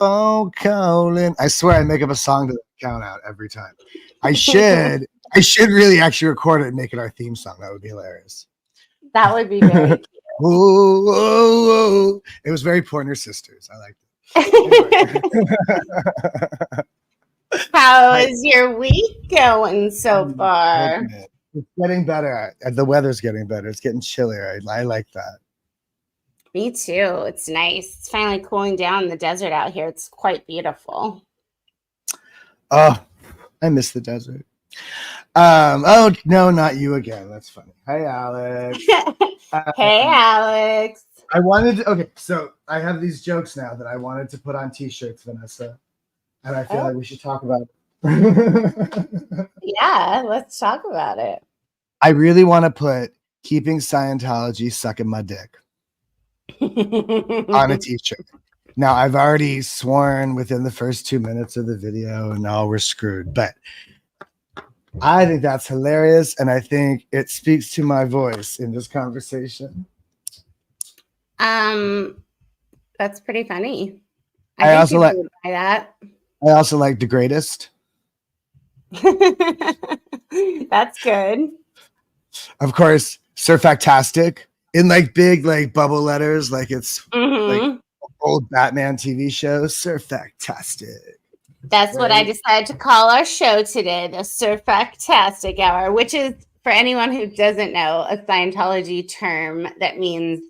phone calling. I swear I make up a song to count out every time. I should really actually record it and make it our theme song. That would be hilarious. That would be very cute. Whoa, whoa, whoa. It was very Pointer Sisters. I liked it. How is your week going so far? It's getting better. The weather's getting better. It's getting chillier. I like that. Me too. It's nice. It's finally cooling down in the desert out here. It's quite beautiful. Oh, I miss the desert. Oh no, not you again. That's funny. Hey, Alex. Hey, Alex. I wanted to, okay, so I have these jokes now that I wanted to put on t-shirts, Vanessa, and I feel like we should talk about it. Yeah, let's talk about it. I really want to put "Keeping Scientology Sucking My Dick" on a t-shirt. Now, I've already sworn within the first 2 minutes of the video, and now we're screwed, but I think that's hilarious, and I think it speaks to my voice in this conversation. That's pretty funny. I also like that. I also like "The Greatest." That's good. Of course, Ser-Fac-Tastic in like big like bubble letters, like it's like old Batman TV show. Ser-Fac-Tastic. That's what I decided to call our show today, the Ser-Fac-Tastic Hour, which is, for anyone who doesn't know, a Scientology term that means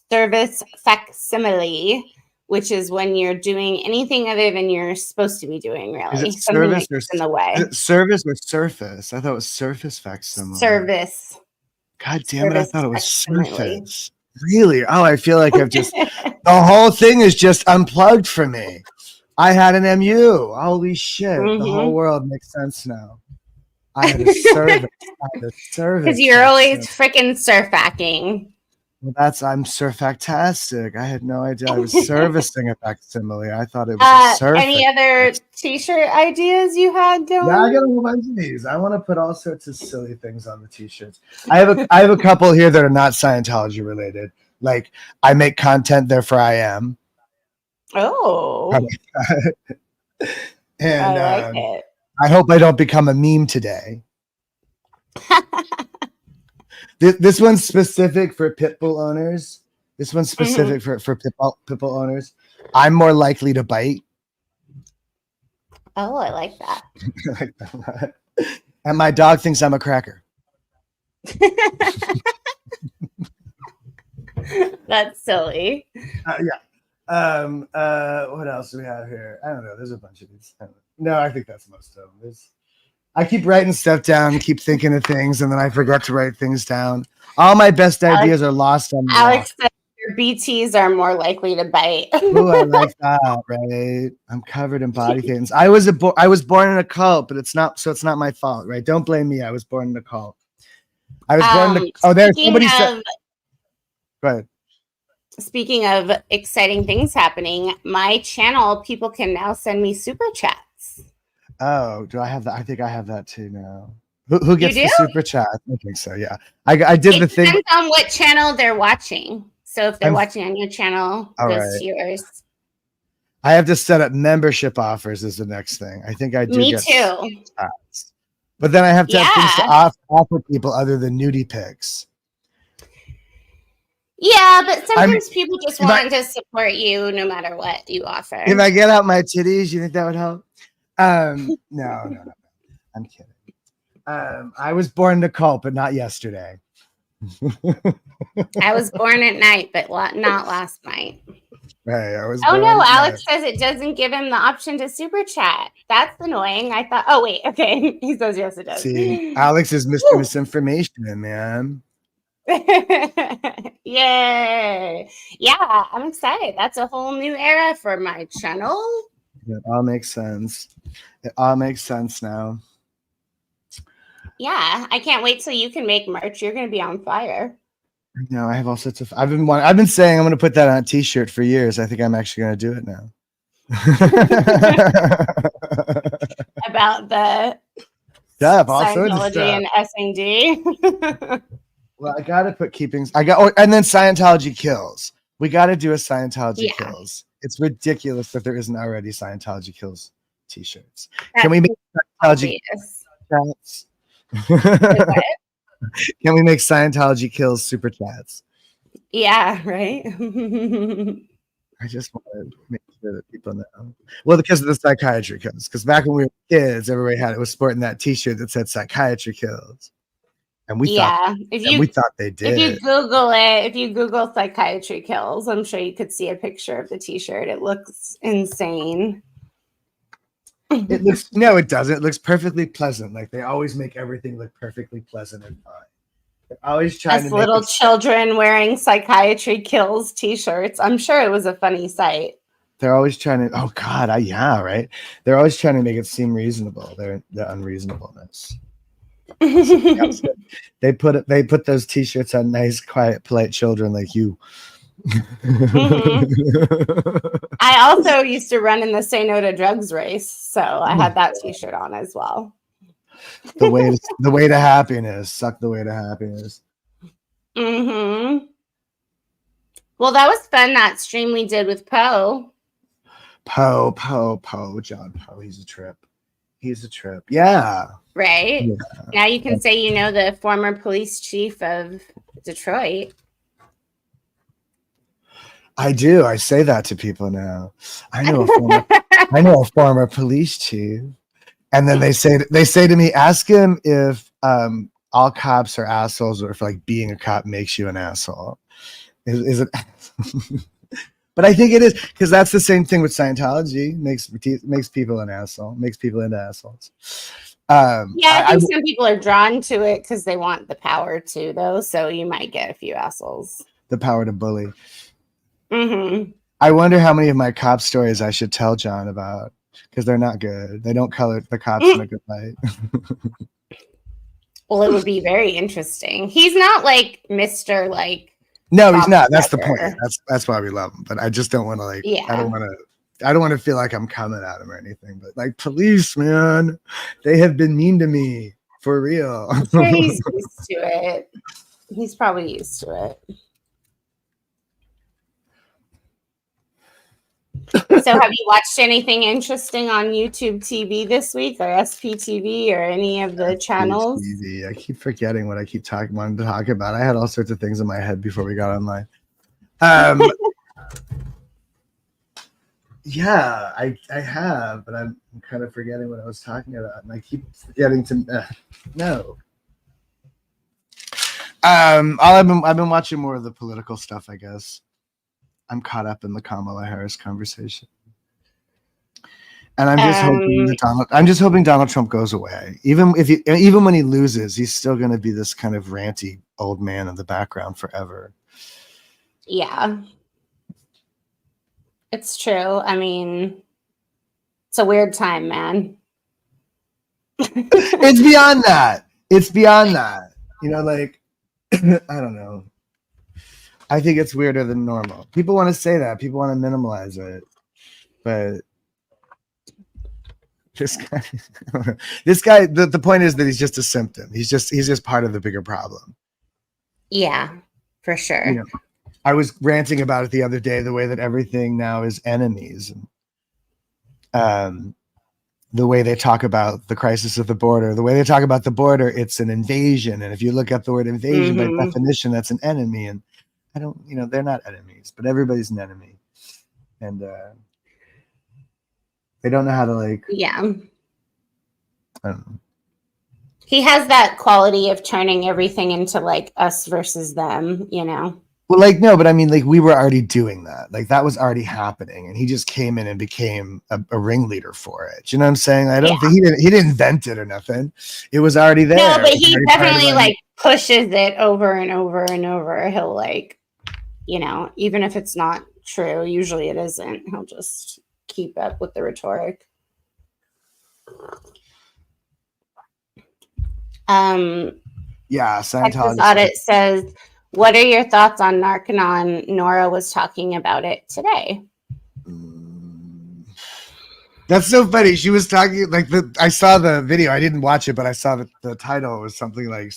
service facsimile, which is when you're doing anything other than you're supposed to be doing, really. Is it service or in the way? Is it service or surface? I thought it was surface facsimile. Service. God damn it! I thought it was surface. Really? Oh, I feel like I've just the whole thing is just unplugged for me. I had an MU. Holy shit! The whole world makes sense now. I had a service. Because you're always freaking surfacking. Well, I'm Ser-Fac-Tastic. I had no idea I was servicing a facsimile. I thought it was a surface. Any other t-shirt ideas you had going? Yeah, I got a whole bunch of these. I want to put all sorts of silly things on the t-shirts. I have a couple here that are not Scientology related. Like, I make content, therefore I am. Oh. And I like it. I hope I don't become a meme today. This one's specific for pitbull owners. This one's specific for pitbull owners. I'm more likely to bite. Oh, I like that. I like that a lot. And my dog thinks I'm a cracker. That's silly. What else do we have here? I don't know. There's a bunch of these. No, I think that's most of them. I keep writing stuff down, keep thinking of things, and then I forget to write things down. All my best ideas are lost on me. Alex said your BTs are more likely to bite. Ooh, I like that, right? I'm covered in body things. I was born in a cult, but it's not my fault, right? Don't blame me. I was born in a cult. I was born in a there's somebody said. Go ahead. Speaking of exciting things happening, my channel, people can now send me super chats. Oh, do I have that? I think I have that too now. Who gets the super chat? I think so. Yeah, I did the thing. It depends on what channel they're watching. So if they're watching on your channel, that's yours. I have to set up membership offers as the next thing. I think I do. Me too. Chats. But then I have to have things to offer people other than nudie pics. Yeah, but sometimes people just want to support you no matter what you offer. If I get out my titties, you think that would help? No. I'm kidding. I was born in a cult, but not yesterday. I was born at night, but not last night. Hey, I was. Oh no, Alex says it doesn't give him the option to super chat. That's annoying. I thought. Oh wait, okay. He says yes, it does. See, Alex is Mr. Misinformation, man. Yay! Yeah, I'm excited. That's a whole new era for my channel. It all makes sense. It all makes sense now. Yeah, I can't wait till you can make merch. You're going to be on fire. No, I have all sorts of. I've been saying I'm going to put that on a T-shirt for years. I think I'm actually going to do it now. About the stuff, Scientology and S&D. Well, I got to put keeping. And then Scientology kills. We got to do a Scientology kills. It's ridiculous that there isn't already Scientology Kills t-shirts. That's Can we make Scientology obvious. chats? Can we make Scientology Kills super chats? Yeah, right. I just want to make sure that people know. Well, because of the psychiatry kills. Because back when we were kids, everybody was sporting that T-shirt that said "Psychiatry Kills," and we thought they did. If you Google "Psychiatry Kills," I'm sure you could see a picture of the T-shirt. It looks insane. It looks no, it doesn't. It looks perfectly pleasant. Like they always make everything look perfectly pleasant and fine. They're always trying to make little children wearing "Psychiatry Kills" T-shirts. I'm sure it was a funny sight. They're always trying to. Oh God, yeah, right. They're always trying to make it seem reasonable. The unreasonableness. So they put those T-shirts on nice, quiet, polite children like you. I also used to run in the Say No to Drugs race, so I had that T-shirt on as well. The way to happiness. Suck the way to happiness. Mm-hmm. Well, that was fun, that stream we did with Poe. John Poe. He's a trip. Yeah. Right? Yeah. Now you can say you know the former police chief of Detroit. I do. I say that to people now. I know a former police chief. And then they say to me, ask him if all cops are assholes or if like being a cop makes you an asshole. Is it? But I think it is, because that's the same thing with Scientology. Makes people an asshole. Makes people into assholes. I think some people are drawn to it because they want the power too, though. So you might get a few assholes. The power to bully. Mm-hmm. I wonder how many of my cop stories I should tell John about, because they're not good. They don't color the cops in a good light. Well, it would be very interesting. He's not like Mr. like. No, he's not. That's the point. That's why we love him. But I just don't want to I don't want to feel like I'm coming at him or anything. But like, police, man, they have been mean to me for real. I'm sure he's used to it. He's probably used to it. So have you watched anything interesting on YouTube TV this week, or SPTV, or any of the channels? TV. I keep forgetting what I keep wanting to talk about. I had all sorts of things in my head before we got online. Yeah, I have, but I'm kind of forgetting what I was talking about, and I keep forgetting to no. I've been watching more of the political stuff, I guess. I'm caught up in the Kamala Harris conversation, and I'm just hoping Donald Trump goes away. Even when he loses, he's still going to be this kind of ranty old man in the background forever. Yeah, it's true. I mean, it's a weird time, man. It's beyond that. You know, like I don't know. I think it's weirder than normal. People want to say that. People want to minimalize it. But this guy, the point is that he's just a symptom. He's just part of the bigger problem. Yeah, for sure. You know, I was ranting about it the other day, the way that everything now is enemies. And the way they talk about the crisis of the border, the way they talk about the border, it's an invasion. And if you look at the word invasion, by definition, that's an enemy. And I don't, they're not enemies, but everybody's an enemy. And they don't know how to yeah. I don't know. He has that quality of turning everything into us versus them, Well, no, but I mean, we were already doing that. That was already happening, and he just came in and became a ringleader for it. Do you know what I'm saying? I don't think he didn't invent it or nothing. It was already there. No, but he definitely pushes it over and over and over. He'll even if it's not true, usually it isn't. He'll just keep up with the rhetoric. Yeah, Scientology. Texas Audit says, what are your thoughts on Narcanon? Nora was talking about it today. That's so funny. She was talking I saw the video. I didn't watch it, but I saw that the title was something like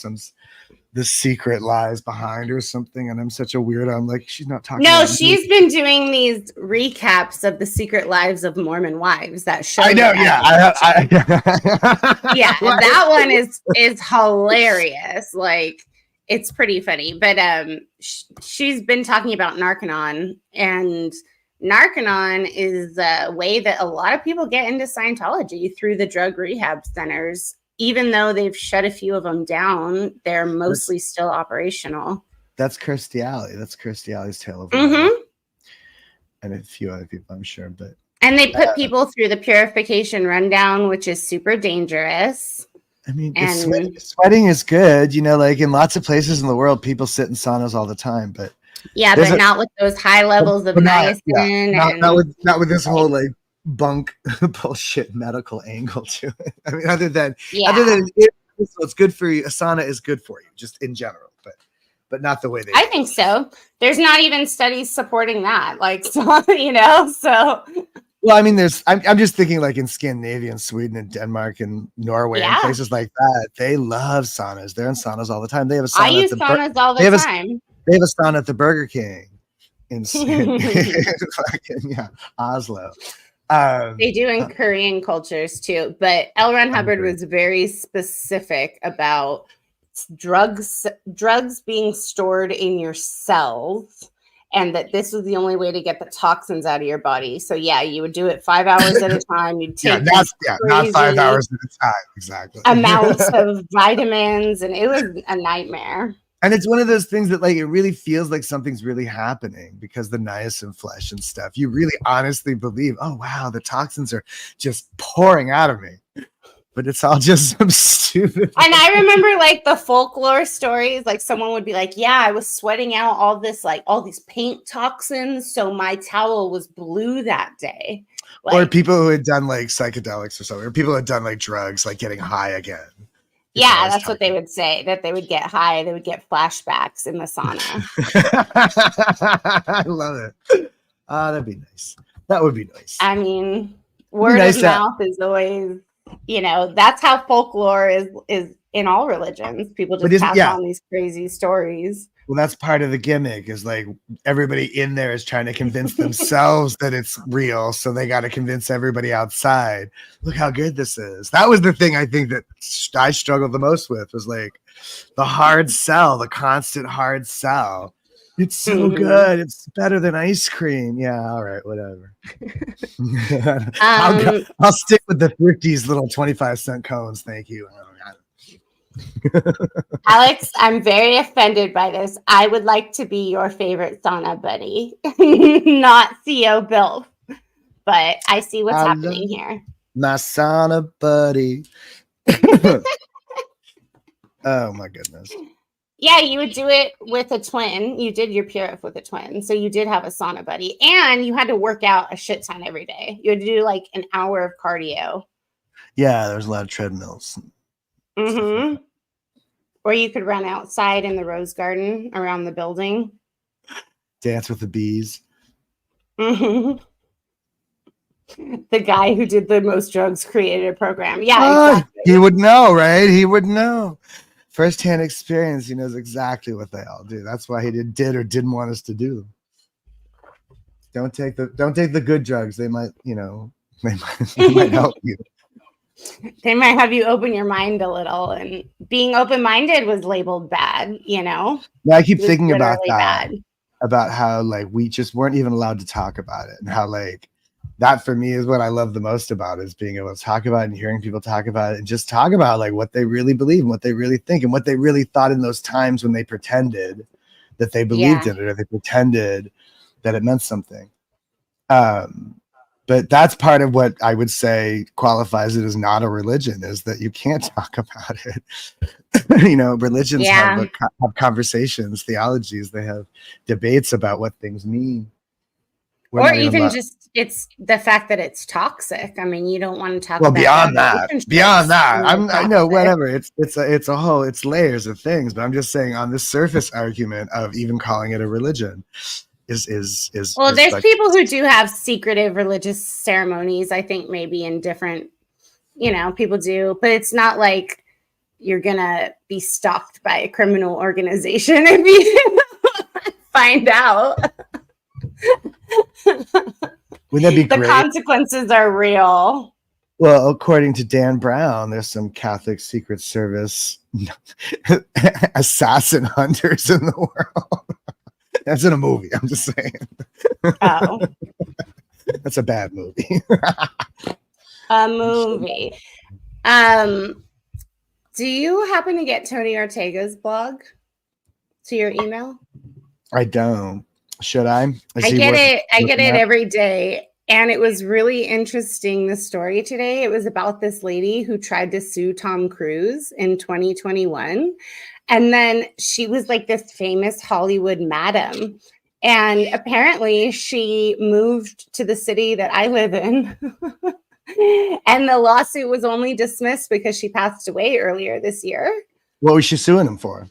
the secret lies behind or something, and I'm such a weirdo. I'm like, she's not talking. No, about she's me. been doing these recaps of the secret lives of Mormon wives. That show. I know, yeah, yeah, that one is hilarious. Like, it's pretty funny. But she's been talking about Narconon, and Narconon is a way that a lot of people get into Scientology through the drug rehab centers. Even though they've shut a few of them down, they're mostly still operational. That's Kirstie Alley. That's Kirstie Alley's tale of and a few other people, I'm sure. But and they put people through the purification rundown, which is super dangerous. I mean, sweating is good, you know. Like in lots of places in the world, people sit in saunas all the time. But but not with those high levels of niacin. Not with this whole like bunk bullshit medical angle to it. I mean, other than it's good for you. A sauna is good for you, just in general, but not the way they. I think so. There's not even studies supporting that, like, so, you know. So, well, I mean, I'm just thinking like in Scandinavia and Sweden and Denmark and Norway and places like that. They love saunas. They're in saunas all the time. They have a sauna. I use saunas all the time. They have a sauna at the Burger King in Oslo. They do in Korean cultures too, but L. Ron Hubbard was very specific about drugs being stored in your cells, and that this was the only way to get the toxins out of your body. So yeah, you would do it 5 hours at a time. You'd take not 5 hours at a time, exactly. Amounts of vitamins, and it was a nightmare. And it's one of those things that like it really feels like something's really happening because the niacin flesh and stuff. You really honestly believe, oh wow, the toxins are just pouring out of me. But it's all just some stupid. And I remember like the folklore stories, like someone would be like, yeah, I was sweating out all these paint toxins, so my towel was blue that day. Like, or people who had done like psychedelics or something, or people who had done like drugs, like getting high again. Yeah, that's what they would say, that they would get high. They would get flashbacks in the sauna. I love it. That'd be nice. That would be nice. I mean, word of mouth is always, you know, that's how folklore is in all religions. People just pass on these crazy stories. Well, that's part of the gimmick, is like everybody in there is trying to convince themselves that it's real. So they got to convince everybody outside. Look how good this is. That was the thing I think that I struggled the most with, was like the hard sell, the constant hard sell. It's so good. It's better than ice cream. Yeah. All right. Whatever. I'll stick with the 50s little 25-cent cones. Thank you. Alex, I'm very offended by this. I would like to be your favorite sauna buddy, not Theo Bill, but I see what's happening here. My sauna buddy. Oh my goodness. Yeah, you would do it with a twin. You did your Purif with a twin, so you did have a sauna buddy, and you had to work out a shit ton every day. You had to do like an hour of cardio. Yeah, there's a lot of treadmills. Mm-hmm. Or you could run outside in the rose garden around the building. Dance with the bees. Mm-hmm. The guy who did the most drugs created a program. Yeah, exactly. He would know, right? He would know. First-hand experience. He knows exactly what they all do. That's why he did or didn't want us to do them. Don't take the good drugs. They might, they might help you. They might have you open your mind a little, and being open-minded was labeled bad, Yeah, I keep thinking about that, about how like we just weren't even allowed to talk about it, and how like that for me is what I love the most about it, is being able to talk about it and hearing people talk about it and just talk about like what they really believe and what they really think and what they really thought in those times when they pretended that they believed in it, or they pretended that it meant something. But that's part of what I would say qualifies it as not a religion, is that you can't talk about it. Religions have conversations, theologies, they have debates about what things mean. Or even just it's the fact that it's toxic. I mean, you don't want to talk about beyond that. I know, whatever. It's a whole, it's layers of things, but I'm just saying on this surface argument of even calling it a religion. There's like, people who do have secretive religious ceremonies, I think maybe in different, people do, but it's not like you're gonna be stalked by a criminal organization if you find out. Wouldn't that be the great? consequences are real. Well, according to Dan Brown, there's some Catholic Secret Service assassin hunters in the world. That's in a movie. I'm just saying. Oh, that's a bad movie. a movie. Do you happen to get Tony Ortega's blog to your email? I don't. Should I? I get it every day. And it was really interesting, the story today. It was about this lady who tried to sue Tom Cruise in 2021. And then she was like this famous Hollywood madam. And apparently she moved to the city that I live in. And the lawsuit was only dismissed because she passed away earlier this year. What was she suing him for?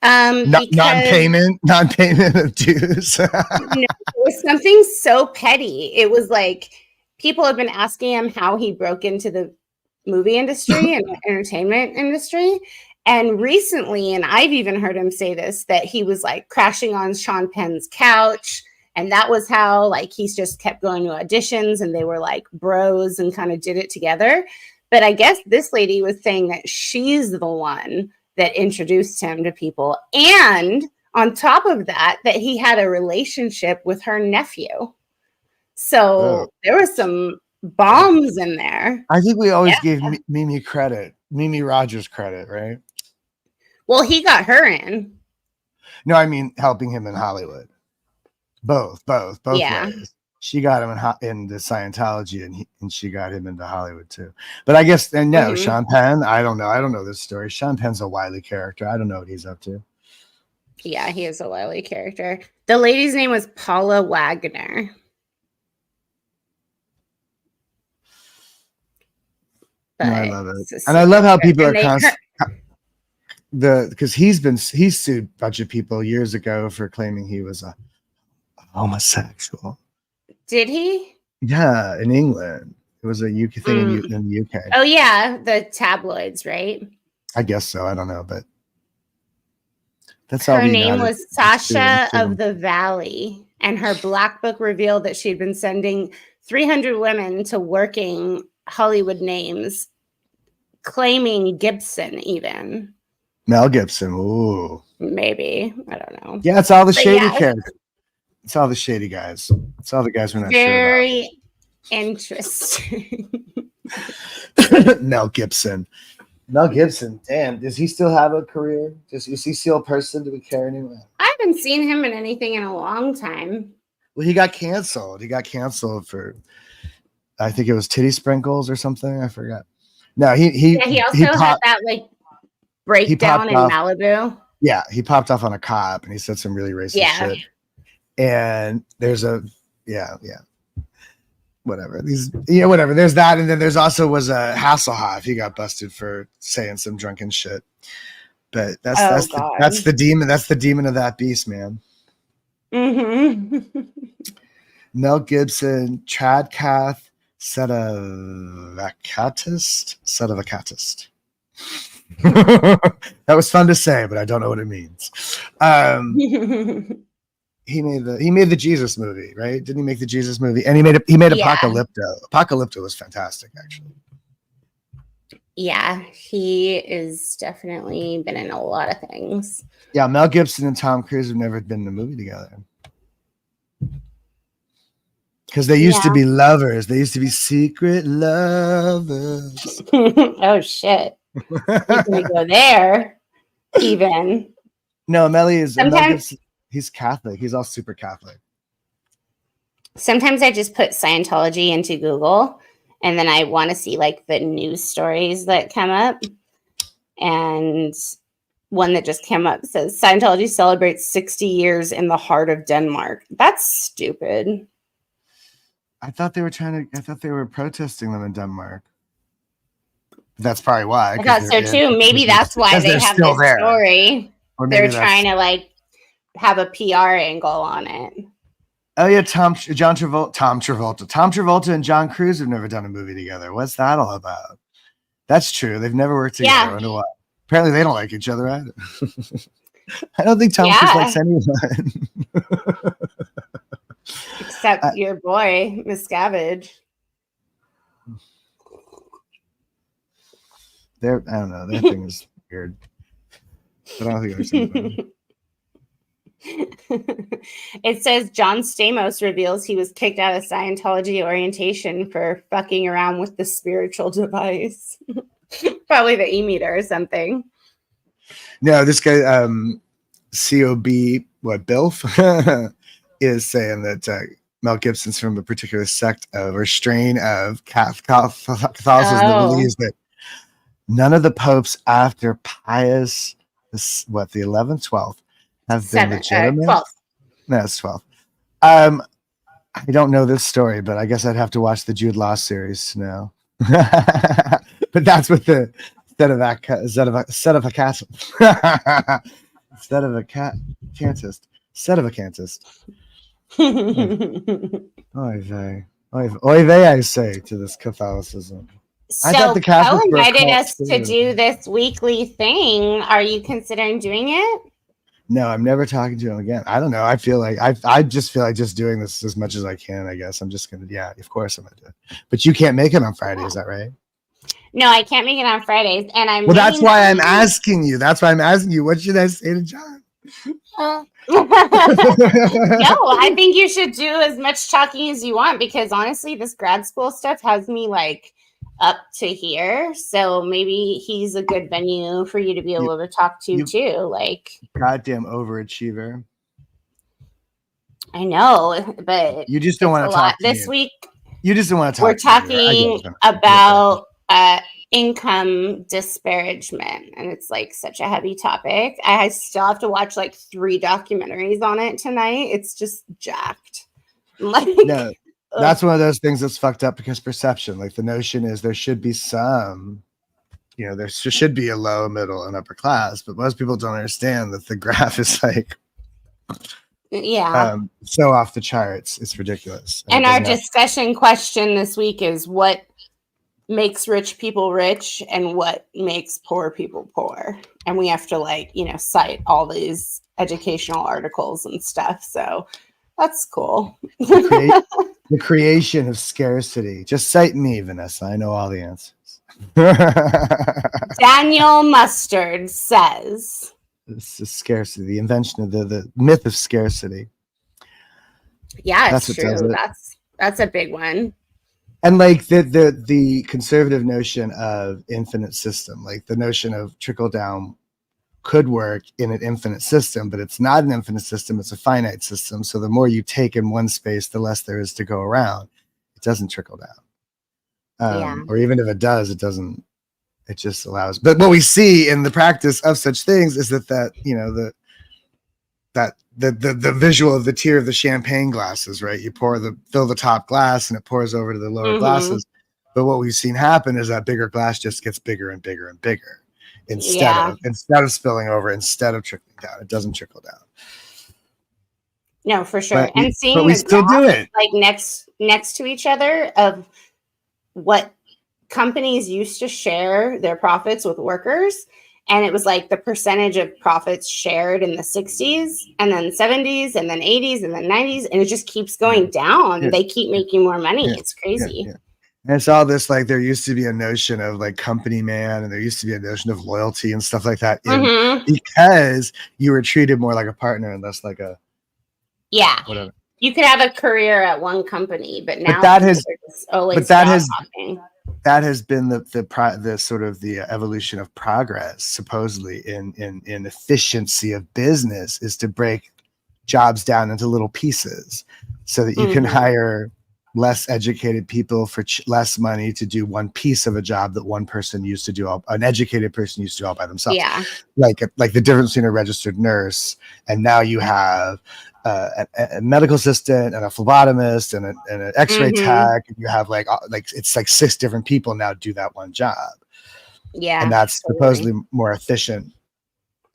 Non-payment of dues. No, it was something so petty. It was like people have been asking him how he broke into the movie industry and entertainment industry. And recently, and I've even heard him say this, that he was like crashing on Sean Penn's couch. And that was how like he's just kept going to auditions and they were like bros and kind of did it together. But I guess this lady was saying that she's the one that introduced him to people. And on top of that, that he had a relationship with her nephew. So there were some bombs in there. I think we always gave Mimi Rogers credit, right? Well, he got her in. No, I mean helping him in Hollywood. Both ways. She got him into Scientology, and she got him into Hollywood too. But I guess, and no, Sean Penn. I don't know this story. Sean Penn's a wily character. I don't know what he's up to. Yeah, he is a wily character. The lady's name was Paula Wagner. No, I love it, and I love how people are constant. Because he sued a bunch of people years ago for claiming he was a homosexual. Did he? Yeah, in England. It was a UK thing in the UK. Oh, yeah, the tabloids, right? I guess so. I don't know, but that's all. Her name was Sasha of the Valley, and her black book revealed that she'd been sending 300 women to working Hollywood names, claiming Gibson even. Mel Gibson. Ooh. Maybe. I don't know. Yeah, it's all the shady characters. It's all the shady guys. It's all the guys we're not sure about. Very interesting. Mel Gibson. Damn, does he still have a career? Is he still a person? Do we care anymore? I haven't seen him in anything in a long time. Well, he got canceled. For, I think it was titty sprinkles or something. I forgot. No, he also had that like breakdown in Malibu. Yeah, he popped off on a cop and he said some really racist shit. And there's whatever. There's that, and then there's also was a Hasselhoff. He got busted for saying some drunken shit. But that's the demon. That's the demon of that beast, man. Mm-hmm. Mel Gibson, Tradcath, Sedevacatist. That was fun to say, but I don't know what it means. He made the Jesus movie, right? Didn't he make the Jesus movie? And he made Apocalypto. Apocalypto was fantastic, actually. Yeah, he is definitely been in a lot of things. Yeah, Mel Gibson and Tom Cruise have never been in a movie together. Because they used to be lovers. They used to be secret lovers. Oh, shit. You can go there, even. No, Mel Gibson, he's Catholic. He's all super Catholic. Sometimes I just put Scientology into Google, and then I want to see like the news stories that come up. And one that just came up says Scientology celebrates 60 years in the heart of Denmark. That's stupid. I thought they were protesting them in Denmark. That's probably why. I thought so too. Maybe that's why they have this story. They're trying to like have a PR angle on it. Oh yeah, Tom Travolta and John Cruise have never done a movie together. What's that all about? That's true. They've never worked together. I wonder why. Apparently, they don't like each other either. I don't think Tom Cruise likes anyone. Except your boy, Miscavige. I don't know. That thing is weird. But I don't think there's anybody. It says John Stamos reveals he was kicked out of Scientology orientation for fucking around with the spiritual device. Probably the e-meter or something. No, this guy, COB, Bilf, is saying that Mel Gibson's from a particular sect of or strain of Catholicism that believes that none of the popes after Pius, the 11th, 12th, have been legitimate. 12th. No, it's 12th. I don't know this story, but I guess I'd have to watch the Jude Law series now. But that's what the Sedevacantist. Oy vey, I say to this Catholicism. So Poe invited us to do this weekly thing. Are you considering doing it? No, I'm never talking to him again. I don't know. I feel like I just feel like just doing this as much as I can. I guess I'm just gonna. Yeah, of course I'm gonna do it. But you can't make it on Friday, is that right? No, I can't make it on Fridays, and I'm. Well, that's why I'm asking you. That's why I'm asking you. What should I say to John? No, I think you should do as much talking as you want because honestly, this grad school stuff has me like up to here. So maybe he's a good venue for you to be able to talk to too. Like goddamn overachiever. I know, but you just don't want to talk to this week. You just don't want to talk. We're talking about income disparagement, and it's like such a heavy topic. I still have to watch like 3 documentaries on it tonight. It's just jacked. Like, no, that's one of those things that's fucked up because perception. Like the notion is there should be some, there should be a low, middle, and upper class, but most people don't understand that the graph is like. So off the charts, it's ridiculous. And our discussion question this week is what makes rich people rich and what makes poor people poor. And we have to cite all these educational articles and stuff. So that's cool. The creation of scarcity. Just cite me, Vanessa. I know all the answers. Daniel Mustard says. This is scarcity, the invention of the myth of scarcity. Yeah, it's true. That's a big one. And like the conservative notion of infinite system, like the notion of trickle down could work in an infinite system, but it's not an infinite system, it's a finite system. So the more you take in one space, the less there is to go around. It doesn't trickle down. Or even if it does, it doesn't. It just allows. But what we see in the practice of such things is that the visual of the tier of the champagne glasses, right? You fill the top glass and it pours over to the lower glasses. But what we've seen happen is that bigger glass just gets bigger and bigger and bigger instead of spilling over, instead of trickling down. It doesn't trickle down. No, for sure. And seeing but we still do it like next to each other of what companies used to share their profits with workers, and it was like the percentage of profits shared in the 60s and then 70s and then 80s and then 90s, and it just keeps going down. They keep making more money. It's crazy. And it's all this, like, there used to be a notion of like company man, and there used to be a notion of loyalty and stuff like that because you were treated more like a partner and less like a whatever. You could have a career at one company, but now that has been the sort of the evolution of progress, supposedly in efficiency of business, is to break jobs down into little pieces so that you can hire less educated people for less money to do one piece of a job that one person used to do, an educated person used to do all by themselves. Yeah. Like the difference between a registered nurse and now you have a medical assistant and a phlebotomist and an x-ray tech, and you have like it's like 6 different people now do that one job. Yeah. And that's supposedly more efficient.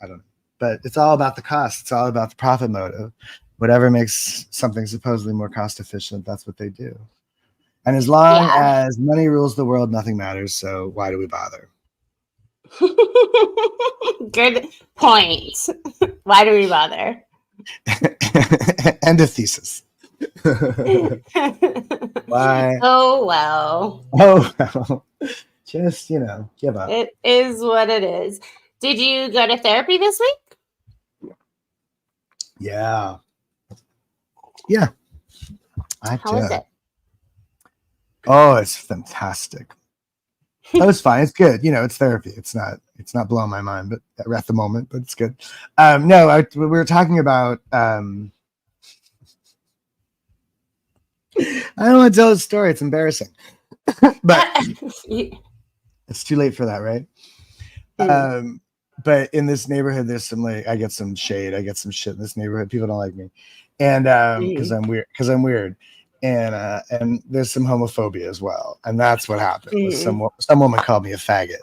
I don't know. But it's all about the cost. It's all about the profit motive. Whatever makes something supposedly more cost efficient, that's what they do. And as long as money rules the world, nothing matters. So why do we bother? Good point. Why do we bother? End of thesis. Why? Oh, well. Oh, well. Just, give up. It is what it is. Did you go to therapy this week? Yeah. Yeah. How was it? Oh, it's fantastic. Oh, it's fine. It's good. It's therapy. It's not blowing my mind, but at the moment, but it's good. No, we were talking about, I don't want to tell the story. It's embarrassing, but it's too late for that, right? But in this neighborhood, there's some I get some shade. I get some shit in this neighborhood. People don't like me, and because I'm weird. And there's some homophobia as well, and that's what happened. Some woman called me a faggot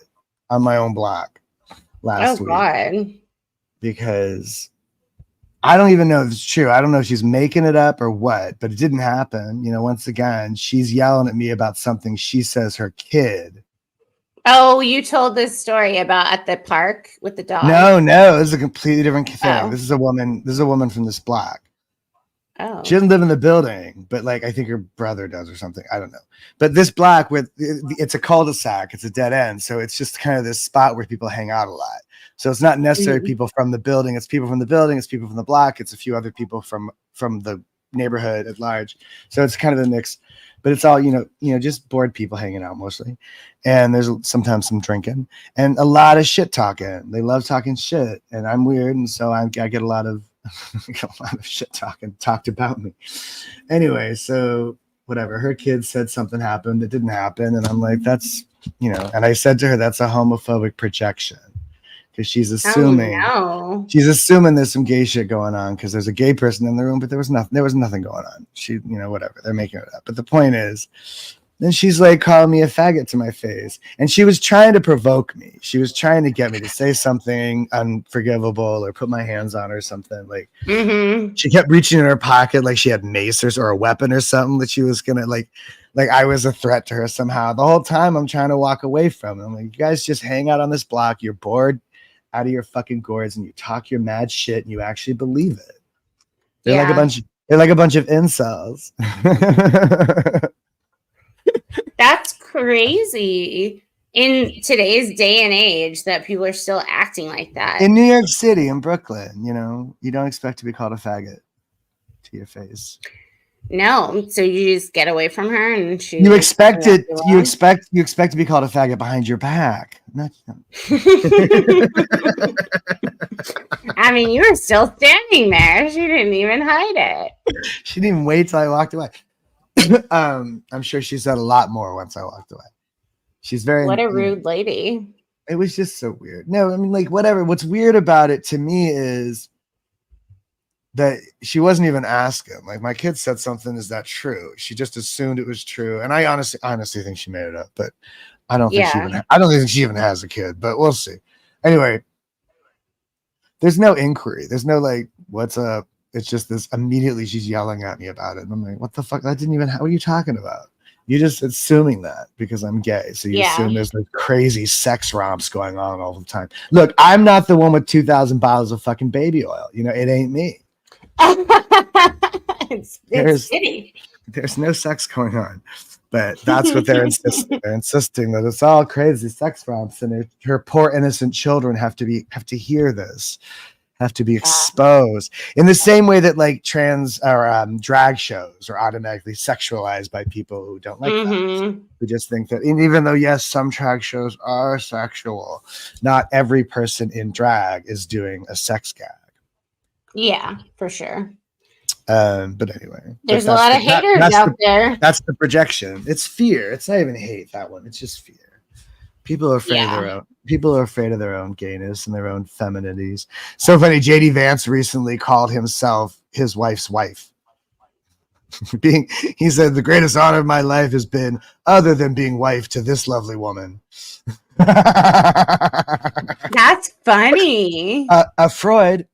on my own block last week. God. Because I don't even know if it's true. I don't know if she's making it up or what, but it didn't happen. Once again, she's yelling at me about something she says her kid. Oh, you told this story about at the park with the dog. No, this is a completely different thing. Oh. This is a woman from this block. Oh. She doesn't live in the building, but I think her brother does or something. I don't know. But this block it's a cul-de-sac. It's a dead end. So it's just kind of this spot where people hang out a lot. So it's not necessarily people from the building. It's people from the building. It's people from the block. It's a few other people from the neighborhood at large. So it's kind of a mix, but it's all, just bored people hanging out mostly. And there's sometimes some drinking and a lot of shit talking. They love talking shit, and I'm weird. And so I get a lot of shit talked about me. Anyway, so whatever. Her kid said something happened that didn't happen, and I'm like, that's And I said to her, that's a homophobic projection, because she's assuming there's some gay shit going on because there's a gay person in the room, but there was nothing going on. She, whatever. They're making it up. But the point is, then she's calling me a faggot to my face. And she was trying to provoke me. She was trying to get me to say something unforgivable or put my hands on her or something. She kept reaching in her pocket like she had mace or a weapon or something that she was going to like I was a threat to her somehow. The whole time I'm trying to walk away from it. I'm like, you guys just hang out on this block. You're bored out of your fucking gourds and you talk your mad shit and you actually believe it. They're like a bunch of incels. That's crazy in today's day and age that people are still acting like that. In New York City, in Brooklyn, you don't expect to be called a faggot to your face. No, so you just get away from her, and you expect it. You expect to be called a faggot behind your back. No. I mean, you were still standing there. She didn't even hide it. She didn't even wait till I walked away. I'm sure she said a lot more once I walked away. She's what a rude lady. It was just so weird. No, I mean, whatever. What's weird about it to me is that she wasn't even asking. My kid said something. Is that true? She just assumed it was true. And I honestly think she made it up, but I don't think she even has a kid, but we'll see. Anyway, there's no inquiry. There's no what's up? It's just this immediately she's yelling at me about it. And I'm like, what the fuck? That didn't even what are you talking about? You're just assuming that because I'm gay. So you assume there's crazy sex romps going on all the time. Look, I'm not the one with 2,000 bottles of fucking baby oil. It ain't me. It's shitty. There's no sex going on. But that's what they're insisting. They're insisting that it's all crazy sex romps, and her poor innocent children have to hear this. Have to be exposed in the same way that trans or drag shows are automatically sexualized by people who don't like that. We just think that, and even though yes, some drag shows are sexual, not every person in drag is doing a sex gag. Yeah, for sure. But anyway, there's a lot of haters out there. That's the projection. It's fear. It's not even hate, that one. It's just fear. People are afraid of their own. People are afraid of their own gayness and their own feminities. So funny. JD Vance recently called himself his wife's wife. He said, the greatest honor of my life has been other than being wife to this lovely woman. That's funny. Freud,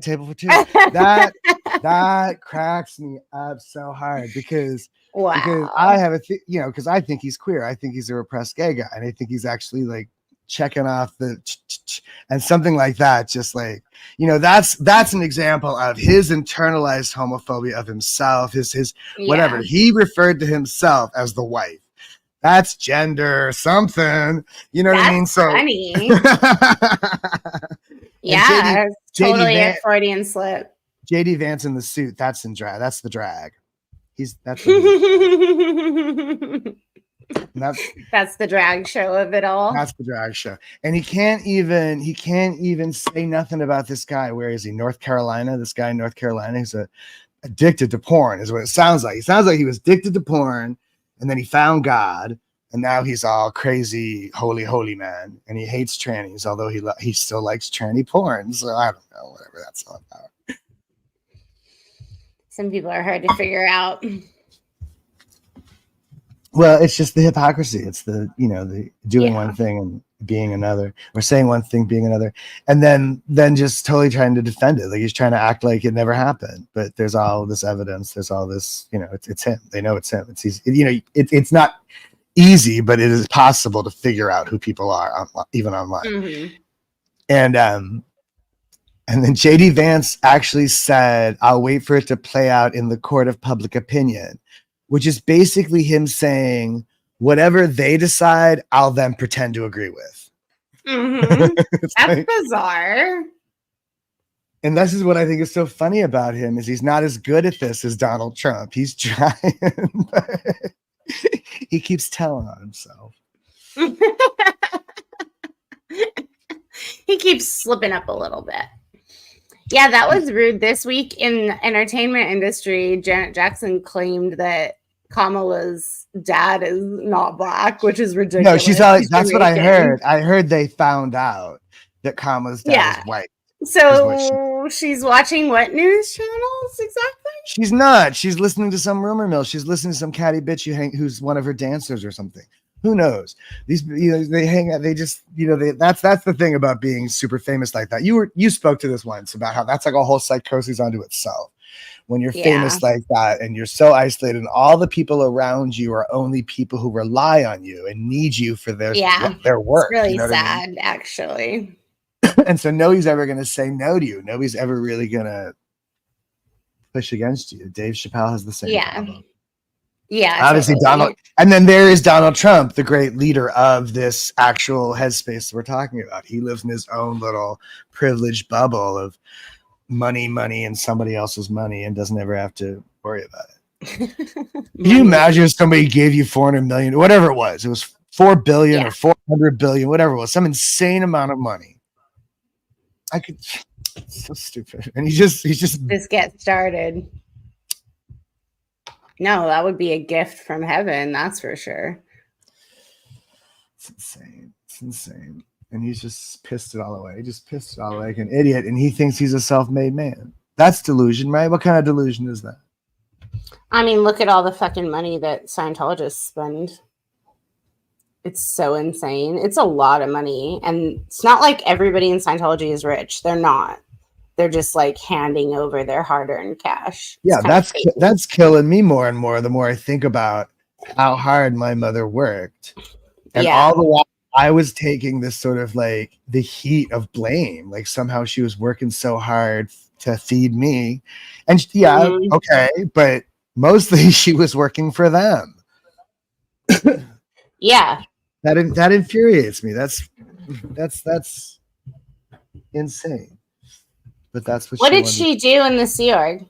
table for two. That cracks me up so hard because Wow. I have because I think he's queer. I think he's a repressed gay guy, and I think he's actually like checking off the and something like that. Just like that's an example of his internalized homophobia of himself. His whatever he referred to himself as the wife. That's gender something. You know what I mean? So funny. Yeah, totally a Freudian slip. JD Vance in the suit. That's in drag. That's the drag. That's the drag show of it all. That's the drag show. And he can't even say nothing about this guy. Where is he? North Carolina. This guy in North Carolina is addicted to porn, is what it sounds like. It sounds like he was addicted to porn, and then he found God, and now he's all crazy, holy man, and he hates trannies, although he still likes tranny porn. So I don't know, whatever that's all about. Some people are hard to figure out. Well, it's just the hypocrisy. It's the the doing one thing and being another, or saying one thing, being another, and then just totally trying to defend it. Like he's trying to act like it never happened. But there's all this evidence. There's all this, it's him. They know it's him. It's easy. It's not easy, but it is possible to figure out who people are even online. Mm-hmm. And then JD Vance actually said, "I'll wait for it to play out in the court of public opinion," which is basically him saying, whatever they decide, I'll then pretend to agree with. Mm-hmm. That's bizarre. And this is what I think is so funny about him, is he's not as good at this as Donald Trump. He's trying, but he keeps telling on himself. He keeps slipping up a little bit. Yeah, that was rude. This week in the entertainment industry, Janet Jackson claimed that Kamala's dad is not black, which is ridiculous. No, that's what I heard. I heard they found out that Kamala's dad is white. So she's watching what news channels exactly? She's not. She's listening to some rumor mill. She's listening to some catty bitch who's one of her dancers or something. Who knows? These, they hang out. They just, that's the thing about being super famous like that. You spoke to this once about how that's like a whole psychosis unto itself. When you're famous like that and you're so isolated, and all the people around you are only people who rely on you and need you for their work. It's really sad, actually. And so nobody's ever going to say no to you. Nobody's ever really going to push against you. Dave Chappelle has the same problem. Yeah, obviously Donald, and then there is Donald Trump, the great leader of this actual headspace that we're talking about. He lives in his own little privileged bubble of money, and somebody else's money, and doesn't ever have to worry about it. Can you imagine if somebody gave you 400 million, whatever it was 4 billion or 400 billion, whatever it was, some insane amount of money. It's so stupid. And he's just get started. No, that would be a gift from heaven, that's for sure. It's insane. And he's just pissed it all away. He just pissed it all away like an idiot, and he thinks he's a self-made man. That's delusion, right? What kind of delusion is that? I mean, look at all the fucking money that Scientologists spend. It's so insane. It's a lot of money. And it's not like everybody in Scientology is rich. They're not. They're just like handing over their hard-earned cash. Yeah, that's killing me more and more the more I think about how hard my mother worked. And all the while I was taking this sort of like the heat of blame. Like somehow she was working so hard to feed me. And okay, but mostly she was working for them. Yeah. That infuriates me. That's insane. But that's what did she do in the Sea Org?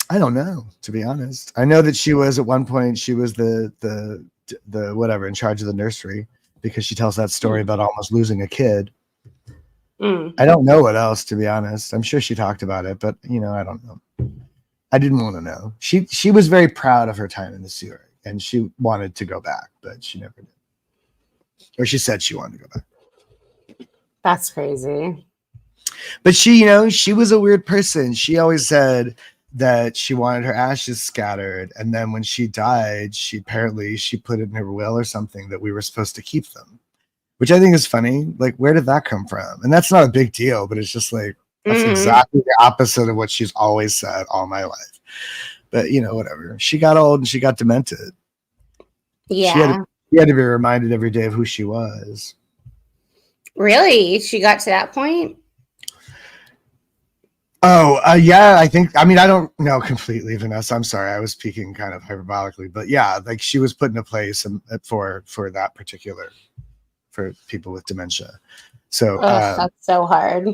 I don't know, to be honest. I know that she was at one point, she was the whatever in charge of the nursery, because she tells that story about almost losing a kid. I don't know what else, to be honest. I'm sure she talked about it, but I don't know. I didn't want to know. She was very proud of her time in the Sea Org, and she wanted to go back, but she never did. Or she said she wanted to go back. That's crazy. But she was a weird person. She always said that she wanted her ashes scattered, and then when she died, she put it in her will or something that we were supposed to keep them. which I think is funny. Like, where did that come from? And that's not a big deal, but it's just like, that's exactly the opposite of what she's always said all my life. But, you know, whatever. She got old and she got demented. Yeah. She had to be reminded every day of who she was. Really? She got to that point? Oh, yeah, I think, I mean, I don't know completely, Vanessa. I'm sorry. I was speaking kind of hyperbolically, but yeah, like she was put in a place for that particular, for people with dementia. So, that's so hard.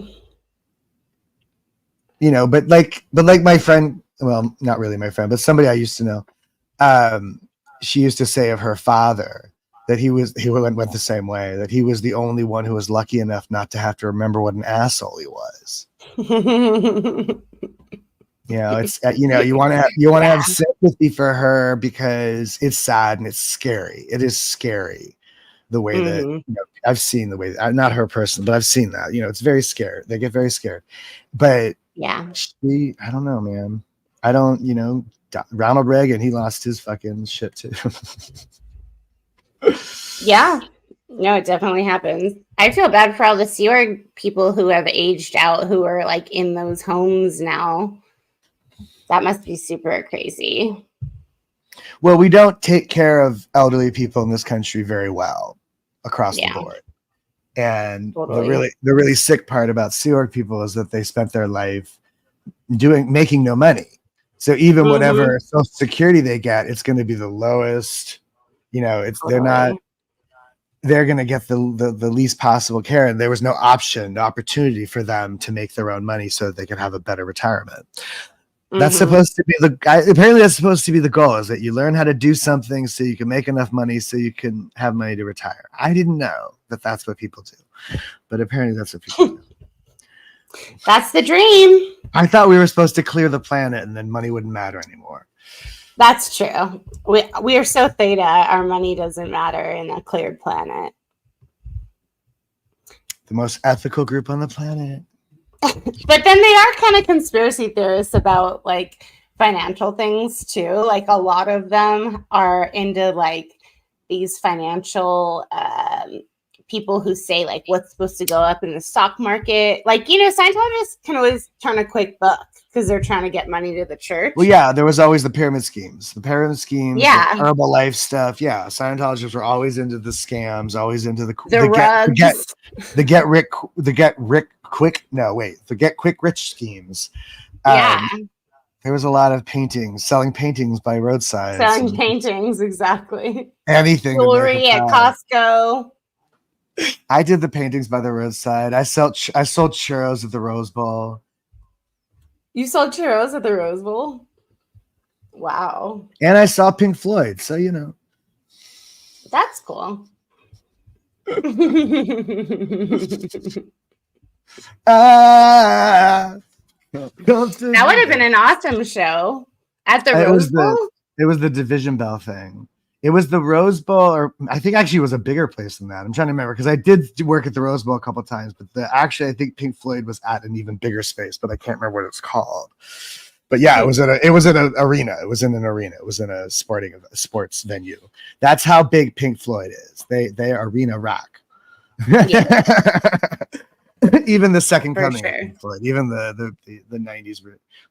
You know, but like my friend, well, not really my friend, but somebody I used to know, she used to say of her father that he went the same way, that he was the only one who was lucky enough not to have to remember what an asshole he was. You know, it's you know, you want to have sympathy for her because it's sad and it's scary. It is scary the way that, you know, I've seen the way, not her person, but I've seen that. You know, it's very scared. They get very scared. But yeah, I don't know, man. I don't, you know, Ronald Reagan, he lost his fucking shit too. Yeah. No, it definitely happens. I feel bad for all the Sea Org people who have aged out, who are like in those homes now. That must be super crazy. Well, we don't take care of elderly people in this country very well across the board. And the really sick part about Sea Org people is that they spent their life making no money. So even whatever Social Security they get, it's going to be the lowest. You know, they're going to get the least possible care, and there was no opportunity for them to make their own money so that they could have a better retirement. That's supposed to be apparently that's supposed to be the goal, is that you learn how to do something so you can make enough money so you can have money to retire. I didn't know that that's what people do, but apparently that's what people do. That's the dream. I thought we were supposed to clear the planet and then money wouldn't matter anymore. That's true. We are so theta, our money doesn't matter in a cleared planet. The most ethical group on the planet. But then they are kind of conspiracy theorists about like financial things too. Like a lot of them are into like these financial people who say like what's supposed to go up in the stock market. Like, you know, Scientologists can always turn a quick buck because they're trying to get money to the church. Well, yeah, there was always the pyramid schemes, yeah, the Herbalife stuff. Yeah, Scientologists were always into the scams, always into the get quick rich schemes. Yeah. There was a lot of selling paintings by roadsides. Selling paintings, exactly. Anything. Jewelry at Costco. I did the paintings by the roadside. I sold churros at the Rose Bowl. You sold churros at the Rose Bowl? Wow. And I saw Pink Floyd, so you know. That's cool. That would have been an awesome show at the Rose Bowl. It was the Division Bell thing. It was the Rose Bowl, or I think actually it was a bigger place than that. I'm trying to remember because I did work at the Rose Bowl a couple of times, but I think Pink Floyd was at an even bigger space, but I can't remember what it's called. But yeah, it was in an arena. It was in an arena. It was in a sports venue. That's how big Pink Floyd is. They arena rock. Yeah. Even the second coming of Pink Floyd, even the 90s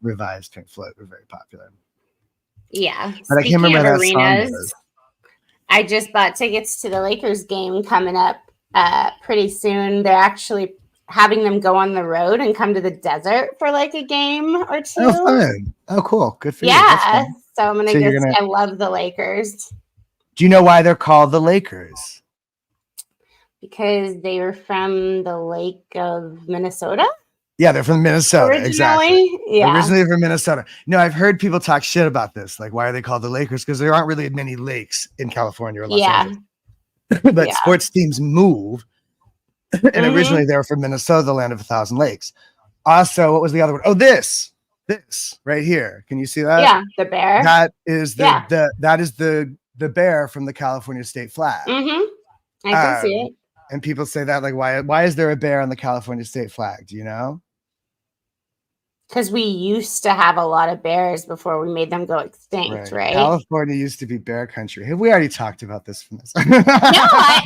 revised Pink Floyd were very popular. Yeah. But I can't remember that arenas. I just bought tickets to the Lakers game coming up pretty soon. They're actually having them go on the road and come to the desert for like a game or two. Oh, fun. Oh, cool. Good for you. Yeah. So I'm going to go. I love the Lakers. Do you know why they're called the Lakers? Because they were from the Lake of Minnesota. Yeah, they're from Minnesota. Originally? Exactly. Yeah. Originally from Minnesota. No, I've heard people talk shit about this. Like, why are they called the Lakers? Because there aren't really many lakes in California or Los Angeles. But sports teams move. And originally they were from Minnesota, the land of 1,000 lakes. Also, what was the other one? Oh, this right here. Can you see that? Yeah, the bear. That is the bear from the California state flag. I can see it. And people say that, like, why is there a bear on the California state flag? Do you know? because we used to have a lot of bears before we made them go extinct, right? California used to be bear country. Have we already talked about this from this? No, I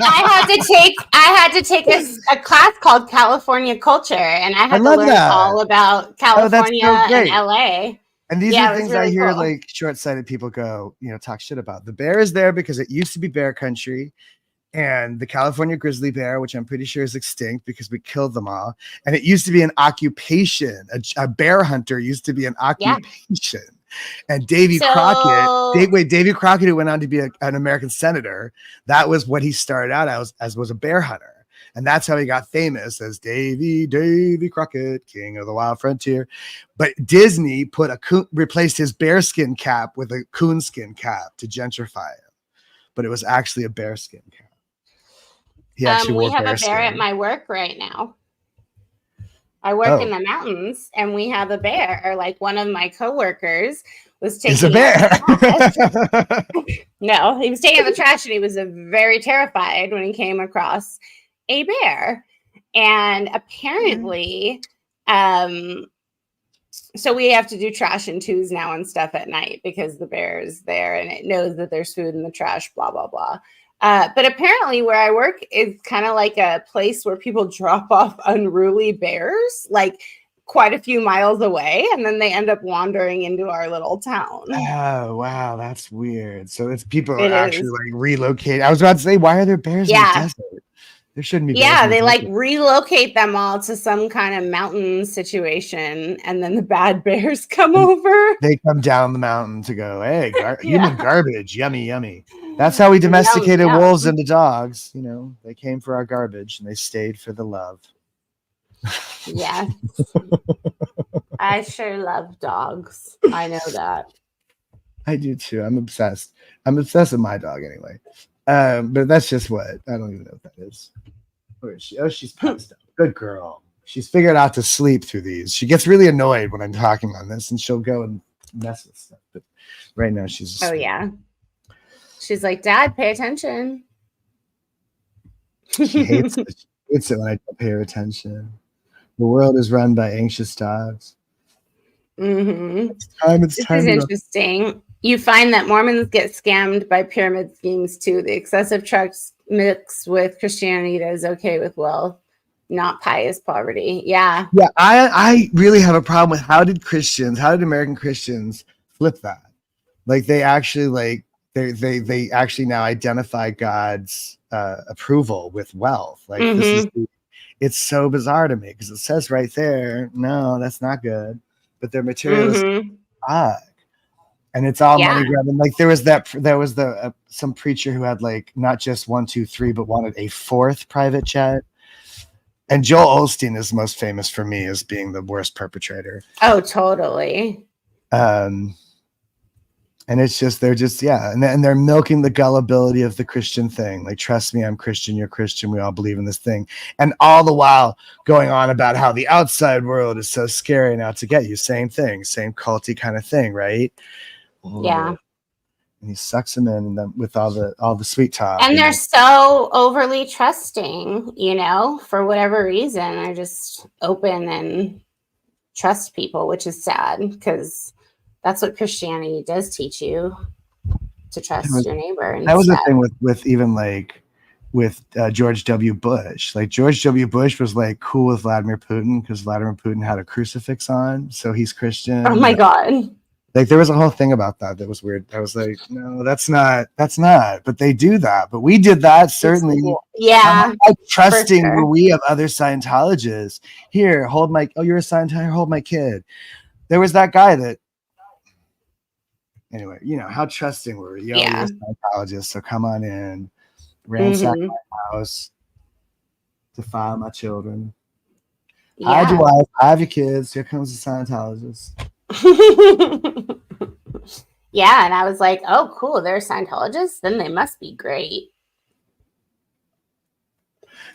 had to take a class called California Culture, and I had to learn all about California and LA. And these are things really I hear like short-sighted people go, talk shit about. The bear is there because it used to be bear country. And the California grizzly bear, which I'm pretty sure is extinct because we killed them all. And it used to be an occupation. A bear hunter used to be an occupation. And Davy Crockett, who went on to be an American senator, that was what he started out as was a bear hunter. And that's how he got famous as Davy Crockett, king of the wild frontier. But Disney replaced his bearskin cap with a coonskin cap to gentrify him. But it was actually a bearskin cap. We have a bear at my work right now. I work in the mountains, and we have a bear. Like one of my coworkers was taking a bear. No, he was taking the trash, and he was very terrified when he came across a bear. And apparently, so we have to do trash and twos now and stuff at night because the bear is there, and it knows that there's food in the trash. Blah blah blah. But apparently where I work is kind of like a place where people drop off unruly bears, like quite a few miles away, and then they end up wandering into our little town. Oh, wow. That's weird. So people are actually like relocating. I was about to say, why are there bears in the desert? There shouldn't be bears. Yeah, they like relocate them all to some kind of mountain situation, and then the bad bears come over. They come down the mountain to go, hey, human garbage, yummy, yummy. That's how we domesticated wolves into dogs. They came for our garbage and they stayed for the love. Yes. I sure love dogs. I know that. I do too. I'm obsessed. I'm obsessed with my dog anyway. But that's just what I don't even know what that is. Where is she? Oh, she's passed out. Good girl. She's figured out to sleep through these. She gets really annoyed when I'm talking on this, and she'll go and mess with stuff. But right now she's asleep. Oh yeah. She's like, Dad, pay attention. She hates it when I don't pay her attention. The world is run by anxious dogs. Mm-hmm. It's time. This is interesting. You find that Mormons get scammed by pyramid schemes too. The excessive trust mixed with Christianity that is okay with wealth, not pious poverty. Yeah. Yeah, I really have a problem with how did American Christians flip that? Like they actually they actually now identify God's approval with wealth. Like it's so bizarre to me because it says right there, no, that's not good. But they're materialistic. And it's all money grabbing. Like there was some preacher who had like not just 1, 2, 3, but wanted a 4th private jet. And Joel Osteen is most famous for me as being the worst perpetrator. Oh, totally. And it's just, and they're milking the gullibility of the Christian thing. Like, trust me, I'm Christian, you're Christian, we all believe in this thing. And all the while going on about how the outside world is so scary now to get you. Same thing, same culty kind of thing, right? Yeah. And he sucks them in with all the sweet talk. And they're so overly trusting, for whatever reason. They're just open and trust people, which is sad because that's what Christianity does teach you, to trust your neighbor. That was the thing with even like with George W. Bush. Like George W. Bush was like cool with Vladimir Putin because Vladimir Putin had a crucifix on, so he's Christian. Oh my God. Like there was a whole thing about that was weird. I was like, no, that's not. But they do that. But we did that certainly. Yeah. How trusting were we of other Scientologists? Here, you're a Scientologist. Hold my kid. There was that guy that. Anyway, how trusting were we? You're a Scientologist, so come on in, ransack my house, defile my children. Hide your wife, hide your kids. Here comes the Scientologist. Yeah, and I was like, oh, cool, they're Scientologists? Then they must be great.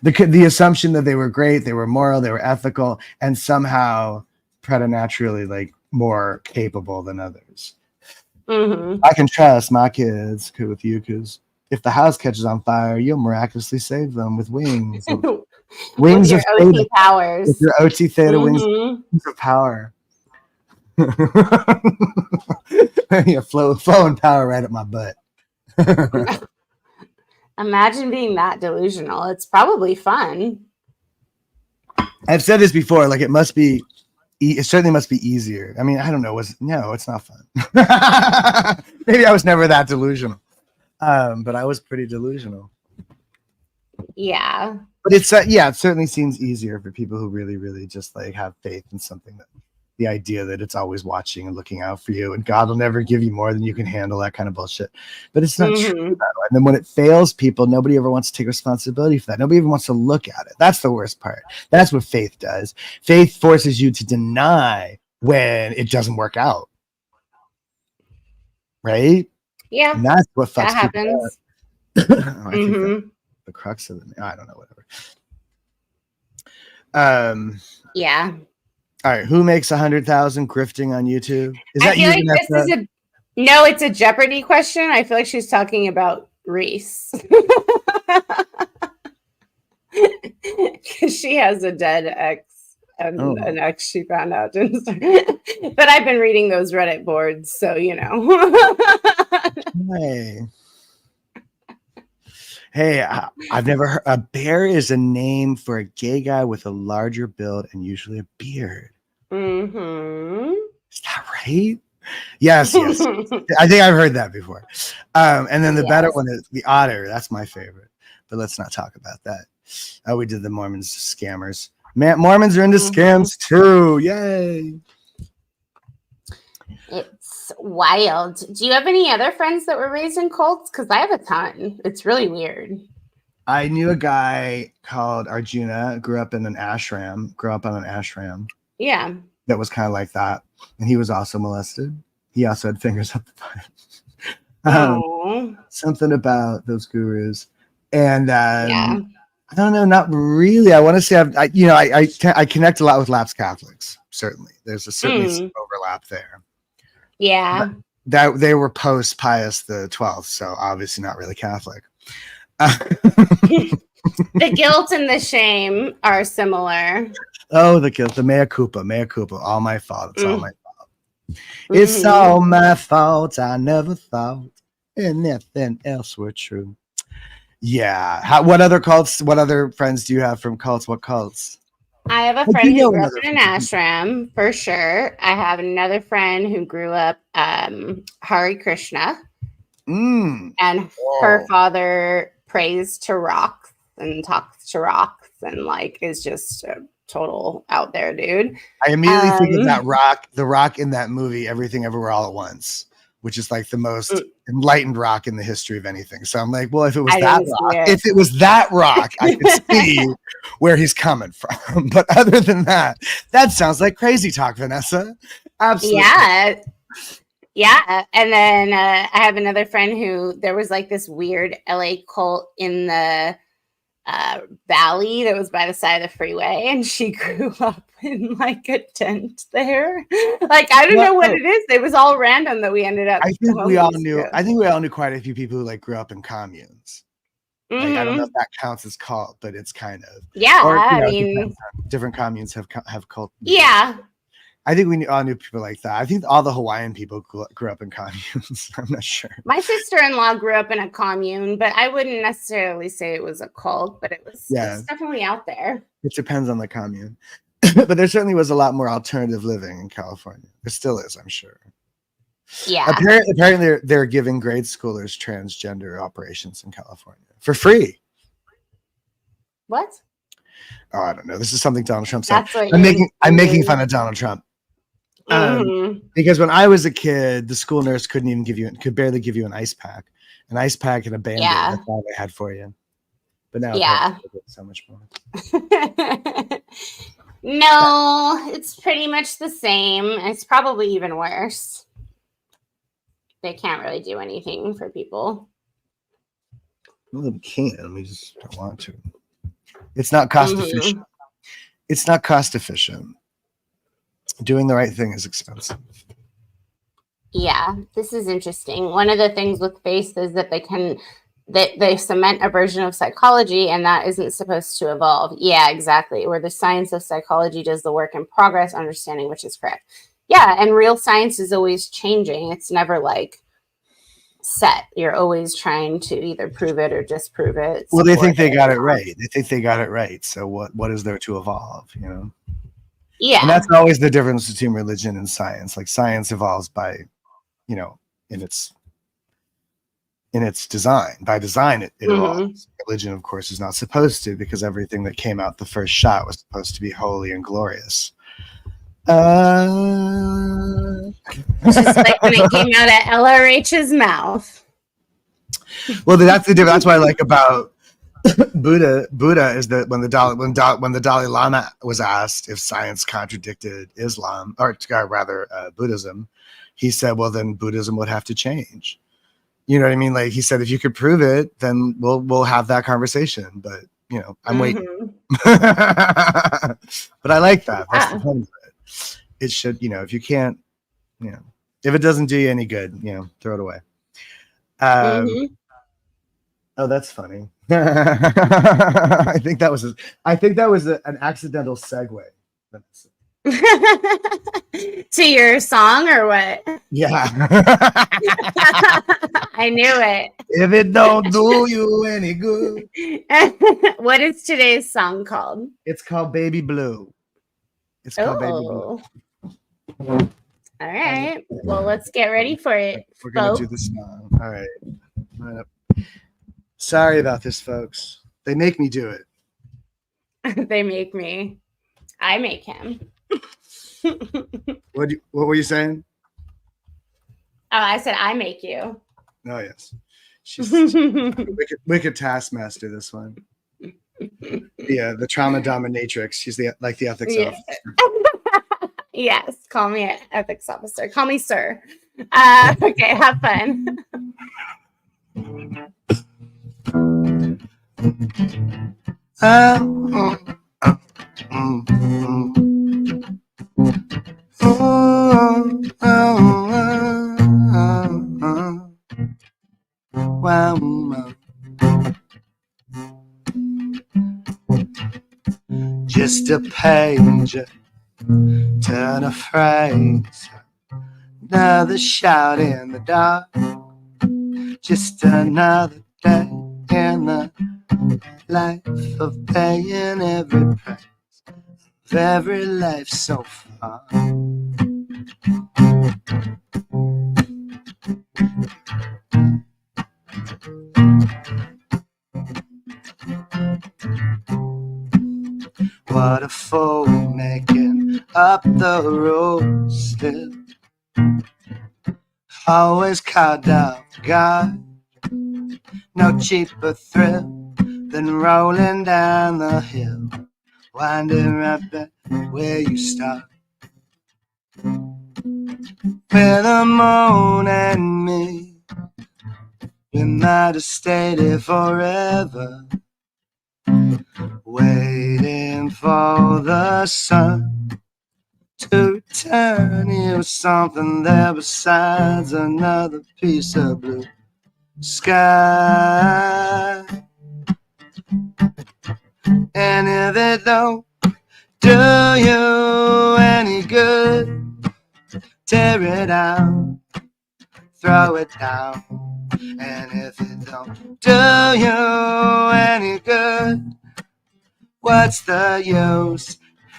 The assumption that they were great, they were moral, they were ethical, and somehow preternaturally like more capable than others. I can trust my kids with you because if the house catches on fire, you'll miraculously save them with wings. Wings with your OT powers. With your OT theta wings of power. Yeah, flowing power right at my butt. Imagine being that delusional. It's probably fun. I've said this before. Like, it certainly must be easier. I mean, I don't know. No, it's not fun. Maybe I was never that delusional, but I was pretty delusional. Yeah. But it certainly seems easier for people who really, really just like have faith in something, that the idea that it's always watching and looking out for you, and God will never give you more than you can handle, that kind of bullshit. But it's not true. And then when it fails people, nobody ever wants to take responsibility for that. Nobody even wants to look at it. That's the worst part. That's what faith does. Faith forces you to deny when it doesn't work out. Right? Yeah. And that's what fucks that happens. I think the crux of it. I don't know, whatever. Yeah. All right, who makes 100,000 grifting on YouTube? Is I that feel you, like Vanessa? no, it's a Jeopardy question. I feel like she's talking about Reese. Because she has a dead ex and an ex she found out. But I've been reading those Reddit boards, so you know. Hey, I've never heard. A bear is a name for a gay guy with a larger build and usually a beard. Is that right? Yes. I think I've heard that before. And then the better one is the otter. That's my favorite. But let's not talk about that. Oh, we did the Mormons scammers. Man, Mormons are into scams too. Yay. It's wild. Do you have any other friends that were raised in cults? Because I have a ton. It's really weird. I knew a guy called Arjuna, grew up on an ashram. Yeah. That was kind of like that. And he was also molested. He also had fingers up the butt. Something about those gurus. And I don't know, not really. I want to say I connect a lot with lapsed Catholics. Certainly. There's certainly some overlap there. Yeah. That they were post Pius the 12th, so obviously not really Catholic. The guilt and the shame are similar. Oh, the guilt, the mea culpa, all my fault. It's all my fault. It's all my fault. I never thought anything else were true. Yeah. What other cults? What other friends do you have from cults? What cults? I have a friend who grew up in an ashram, for sure. I have another friend who grew up Hare Krishna. And her father prays to rocks and talks to rocks and like is just a total out there dude. I immediately think of that rock, the rock in that movie, Everything Everywhere All at Once, which is like the most enlightened rock in the history of anything. So I'm like, well, if it was that rock, I could see where he's coming from. But other than that, that sounds like crazy talk, Vanessa. Absolutely. Yeah. And then I have another friend who there was like this weird LA cult in the valley that was by the side of the freeway, and she grew up in like a tent there. Like I don't know what it is. It was all random that we ended up. I think we all knew quite a few people who like grew up in communes. Like, I don't know if that counts as cult, but it's kind of I mean, different communes have cult. Yeah. I think we all knew people like that. I think all the Hawaiian people grew up in communes. I'm not sure. My sister-in-law grew up in a commune, but I wouldn't necessarily say it was a cult, but it's definitely out there. It depends on the commune. But there certainly was a lot more alternative living in California. There still is, I'm sure. Yeah. Apparently they're giving grade schoolers transgender operations in California for free. What? Oh, I don't know. This is something Donald Trump said. I'm making fun of Donald Trump. Because when I was a kid, the school nurse could barely give you an ice pack. An ice pack and a Band-Aid. That's all they had for you. But now so much more. No, it's pretty much the same. It's probably even worse. They can't really do anything for people. Well, they can. We just don't want to. It's not cost efficient. It's not cost efficient. Doing the right thing is expensive. Yeah, this is interesting. One of the things with faith is that they cement a version of psychology, and that isn't supposed to evolve. Yeah, exactly. Where the science of psychology does the work in progress, understanding which is correct. Yeah, and real science is always changing. It's never like set. You're always trying to either prove it or disprove it. Well, they think they got it right. They think they got it right. So what is there to evolve, you know? Yeah. And that's always the difference between religion and science. Like science evolves by, you know, in its design. By design, it evolves. Religion, of course, is not supposed to, because everything that came out the first shot was supposed to be holy and glorious. Just like when it came out of LRH's mouth. Well, that's the difference. That's what I like about Buddha is that when the Dalai Lama was asked if science contradicted Islam, or rather Buddhism, he said, well, then Buddhism would have to change. You know what I mean? Like he said, if you could prove it, then we'll have that conversation. But you know, I'm waiting. But I like that. That's the point of it. It should, you know, if you can't, you know, if it doesn't do you any good, you know, throw it away. Oh, that's funny. I think that was an accidental segue. To your song or what? Yeah. I knew it. If it don't do you any good. What is today's song called? It's called Baby Blue. It's called Baby Blue. All right. Well, let's get ready for it. We're going to do the song. All right. Sorry about this, folks. They make me do it. They make me. I make him. What were you saying? Oh, I said I make you. Oh, yes. She's wicked taskmaster, this one. Yeah, the trauma dominatrix. She's the ethics officer. Yes, call me an ethics officer. Call me sir. Okay, have fun. Just a page, turn a phrase, another shout in the dark, just another day in the life of paying every price of every life so far. What a fool making up the rules still. Always caught off guard. No cheaper thrill than rolling down the hill, winding right back where you start. With the moon and me, we might have stayed here forever, waiting for the sun to return. Here was something there besides another piece of blue sky. And if it don't do you any good, tear it out, throw it down. And if it don't do you any good, what's the use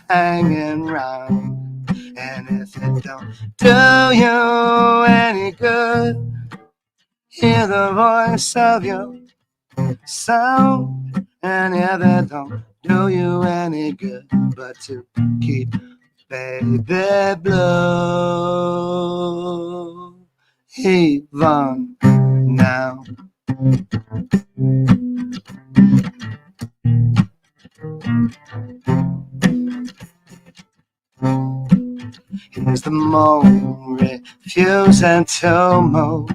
hanging round? And if it don't do you any good, hear the voice of your sound. And if it don't do you any good, but to keep baby blue, even now. Here's the moon refusing to move,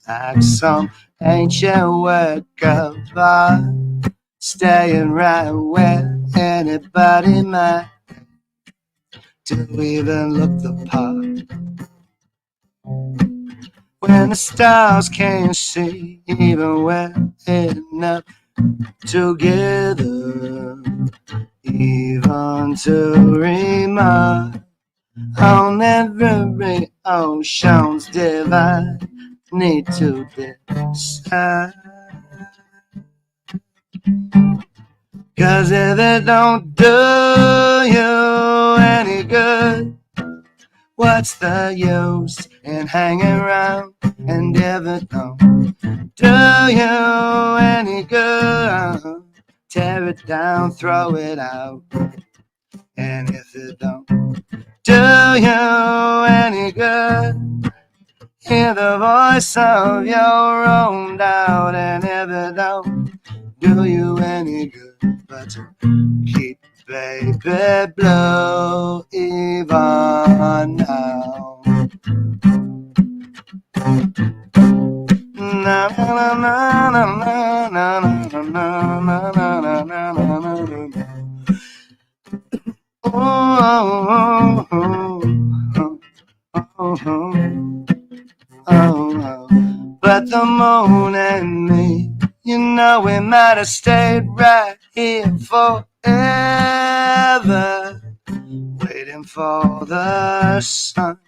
like some ancient work of art, staying right where anybody might to even look the part. When the stars can't see, even when enough together, even to remind On every ocean's divide, need to decide. 'Cause if it don't do you any good, what's the use in hanging around? And if it don't do you any good, tear it down, throw it out. And if it don't do you any good, hear the voice of your own doubt. And if it don't do you any good, but to keep baby blue even now. Na na na na na na na na na na na na na. Oh, oh, oh, oh. But the moon and me, you know, we might have stayed right here forever, waiting for the sun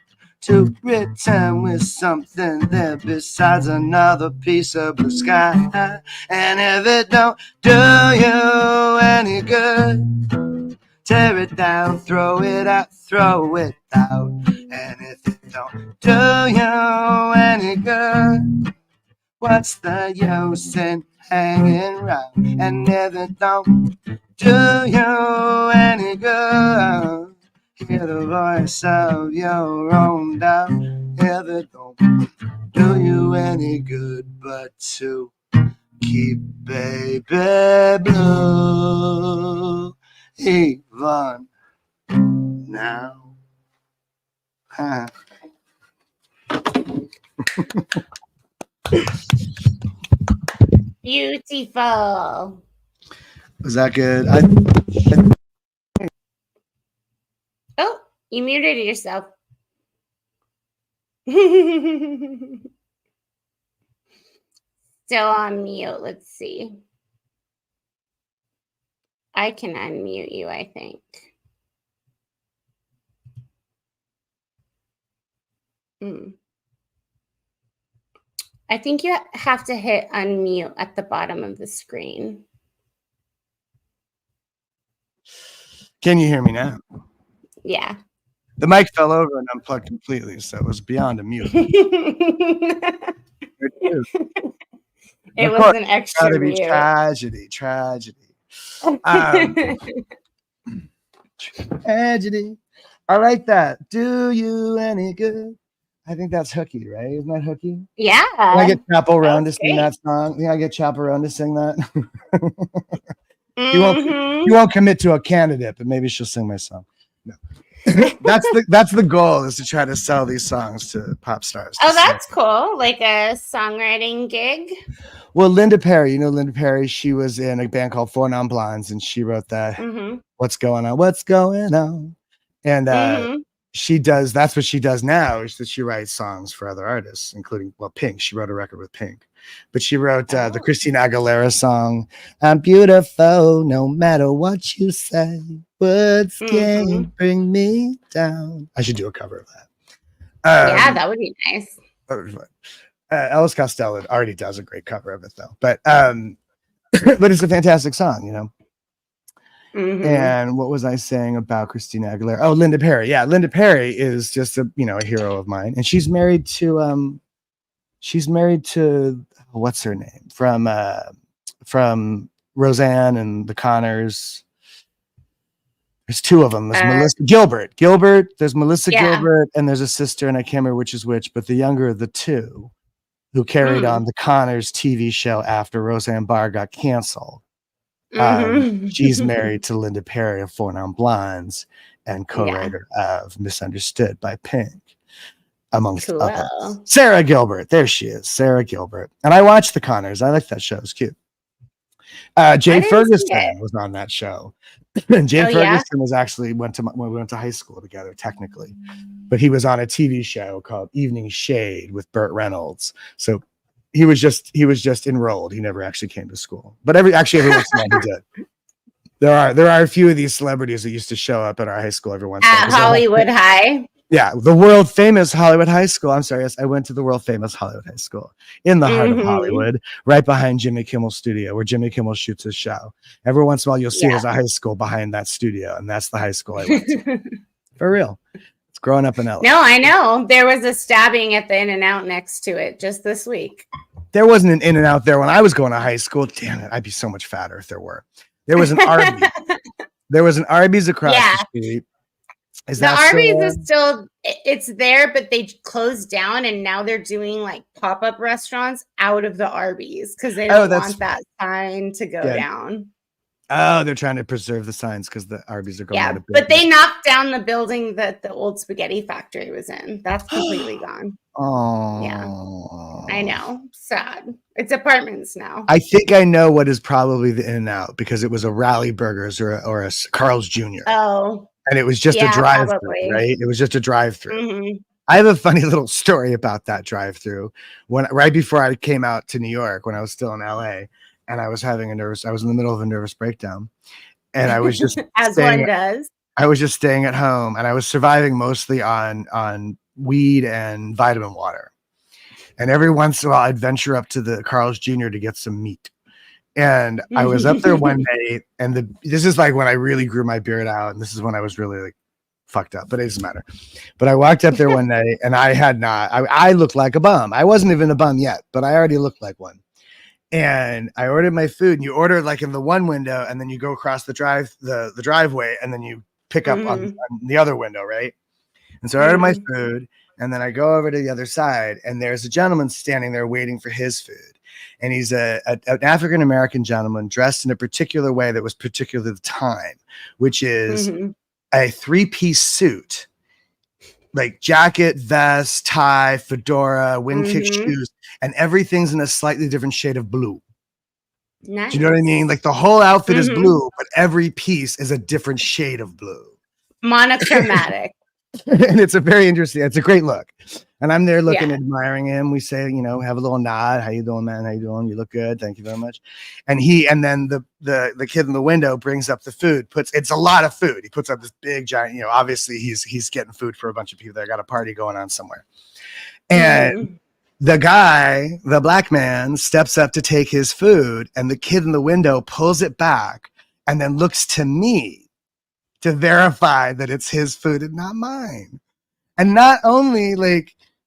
to return with something there besides another piece of blue sky. And if it don't do you any good, tear it down, throw it out, throw it out. And if it don't do you any good, what's the use in hanging around? And if it don't do you any good, hear the voice of your own doubt. If it don't do you any good, but to keep baby blue even now. Beautiful. Was that good? Oh, you muted yourself. Still on mute. Let's see. I can unmute you, I think. I think you have to hit unmute at the bottom of the screen. Can you hear me now? Yeah. The mic fell over and unplugged completely, so it was beyond a mute. It was an extra gotta be mute. tragedy. Tragedy. I like that. Do you any good? I think that's Hooky, right? Isn't that Hooky? Yeah. Can I get Chaperone to sing that song? Can I get Chaperone to sing that? You won't commit to a candidate, but maybe she'll sing my song. No. that's the goal, is to try to sell these songs to pop stars. Oh, that's cool. Like a songwriting gig. Well, Linda Perry, you know Linda Perry, she was in a band called Four Non Blondes, and she wrote that What's Going On? What's Going On? And that's what she does now, is that she writes songs for other artists, including, well, Pink. She wrote a record with Pink. But she wrote the Christina Aguilera song, I'm beautiful no matter what you say. Words can't bring me down. I should do a cover of that. Yeah, that would be nice. Elvis Costello already does a great cover of it, though. But it's a fantastic song, you know. And what was I saying about Christina Aguilera? Oh, Linda Perry. Yeah, Linda Perry is just a hero of mine, and she's married to what's her name from Roseanne and the Connors. There's two of them. There's Melissa Gilbert. There's Melissa Gilbert, and there's a sister, and I can't remember which is which, but the younger of the two, who carried on the Connors TV show after Roseanne Barr got canceled. She's married to Linda Perry of Four Non Blondes and co-writer of Misunderstood by Pink, amongst others. Sarah Gilbert. There she is, Sarah Gilbert. And I watched the Connors. I like that show. It's cute. Jay Ferguson was on that show. And Jay Ferguson was actually we went to high school together, technically, but he was on a TV show called Evening Shade with Burt Reynolds. So he was just enrolled. He never actually came to school, but every once in a while he did. There are a few of these celebrities that used to show up at our high school every once in a At while. Hollywood High. Yeah, the world famous Hollywood High School. I'm sorry, yes, I went to the world famous Hollywood High School in the heart of Hollywood, right behind Jimmy Kimmel's studio, where Jimmy Kimmel shoots his show. Every once in a while, you'll see there's a high school behind that studio, and that's the high school I went to. For real. It's growing up in LA. No, I know. There was a stabbing at the In-N-Out next to it just this week. There wasn't an In-N-Out there when I was going to high school. Damn it, I'd be so much fatter if there were. There was an Arby's. There was an Arby's across the street. Is the Arby's is still, it's there, but they closed down and now they're doing like pop-up restaurants out of the Arby's because they don't want that sign to go down. Oh, they're trying to preserve the signs because the Arby's are going out of business. But they knocked down the building that the old spaghetti factory was in. That's completely gone. Oh, yeah, I know. Sad. It's apartments now. I think I know what is probably the In-N-Out because it was a Rally Burgers or a Carl's Jr. Oh. And it was just a drive-through, right? It was just a drive-through. I have a funny little story about that drive-through. Right before I came out to New York, when I was still in LA, and I was I was in the middle of a nervous breakdown, and I was just as one does. I was just staying at home, and I was surviving mostly on weed and vitamin water. And every once in a while, I'd venture up to the Carl's Jr. to get some meat. And I was up there one day, and this is like when I really grew my beard out, and this is when I was really like fucked up, but it doesn't matter. But I walked up there one day, and I looked like a bum. I wasn't even a bum yet, but I already looked like one. And I ordered my food, and you order like in the one window, and then you go across the driveway, and then you pick up on the other window, right? And so I ordered my food, and then I go over to the other side, and there's a gentleman standing there waiting for his food. And he's an African-American gentleman dressed in a particular way that was particular to the time, which is a three-piece suit, like jacket, vest, tie, fedora, wind-kick shoes, and everything's in a slightly different shade of blue. Nice. Do you know what I mean? Like the whole outfit is blue, but every piece is a different shade of blue. Monochromatic. And it's it's a great look. And I'm there looking, admiring him. We say, have a little nod. How you doing, man? How you doing? You look good. Thank you very much. And then the kid in the window brings up the food, it's a lot of food. He puts up this big giant, obviously he's getting food for a bunch of people that got a party going on somewhere. And the guy, the black man, steps up to take his food, and the kid in the window pulls it back and then looks to me to verify that it's his food and not mine. And not only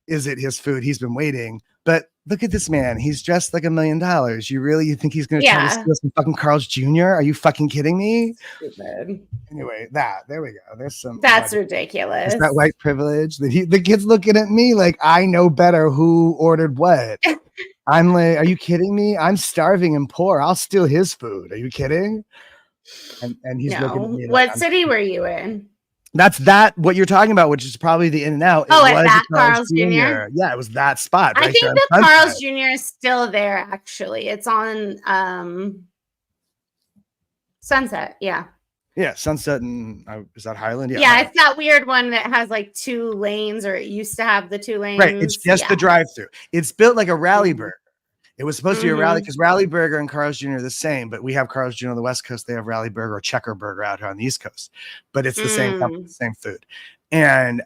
is it his food, he's been waiting, but look at this man. He's dressed like $1 million. You think he's going to try to steal some fucking Carl's Jr.? Are you fucking kidding me? Stupid. Anyway, there we go. There's some. That's ridiculous. Is that white privilege? The kid's looking at me like I know better who ordered what. I'm like, are you kidding me? I'm starving and poor. I'll steal his food. Are you kidding? And he's looking at me. What city were you in? That's what you're talking about, which is probably the In-N-Out. Oh, at that Carl's Jr.? Yeah, it was that spot. I think the Carl's Jr. is still there, actually. It's on Sunset, yeah. Yeah, Sunset and is that Highland? Yeah, it's that weird one that has like 2 lanes, or it used to have the 2 lanes. Right, it's just the drive-through. It's built like a Rally Burger. It was supposed to be a Rally, because Rally Burger and Carl's Jr. are the same, but we have Carl's Jr. on the West Coast. They have Rally Burger or Checker Burger out here on the East Coast, but it's the same company, the same food. And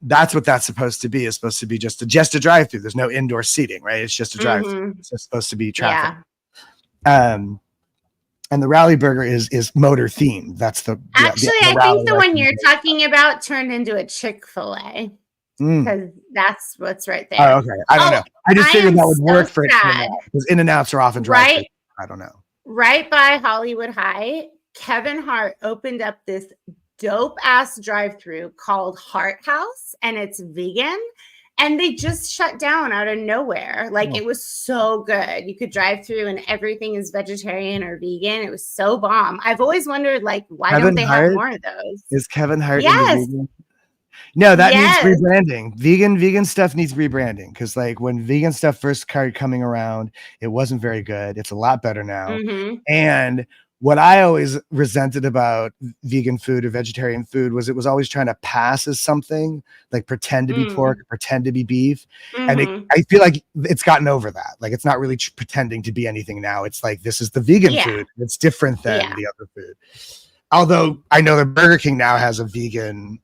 that's what that's supposed to be. It's supposed to be just a drive-through. There's no indoor seating, right? It's just a drive-through. It's just supposed to be traffic. Yeah. And the Rally Burger is motor themed. That's the actually. I think the one you're talking about turned into a Chick-fil-A. Because that's what's right there. Oh, okay. I don't know. I just figured that would work for it. Because In-N-Outs are often drive-through. Right? I don't know. Right by Hollywood High, Kevin Hart opened up this dope ass drive-through called Hart House, and it's vegan. And they just shut down out of nowhere. It was so good. You could drive through and everything is vegetarian or vegan. It was so bomb. I've always wondered, why don't they have more of those? Is Kevin Hart into vegan? No, that needs rebranding. Vegan stuff needs rebranding, because when vegan stuff first started coming around, it wasn't very good. It's a lot better now. And what I always resented about vegan food or vegetarian food was it was always trying to pass as something, like pretend to be pork, pretend to be beef. And I feel like it's gotten over that. Like it's not really pretending to be anything now. It's like, this is the vegan food. It's different than the other food. Although I know that Burger King now has a vegan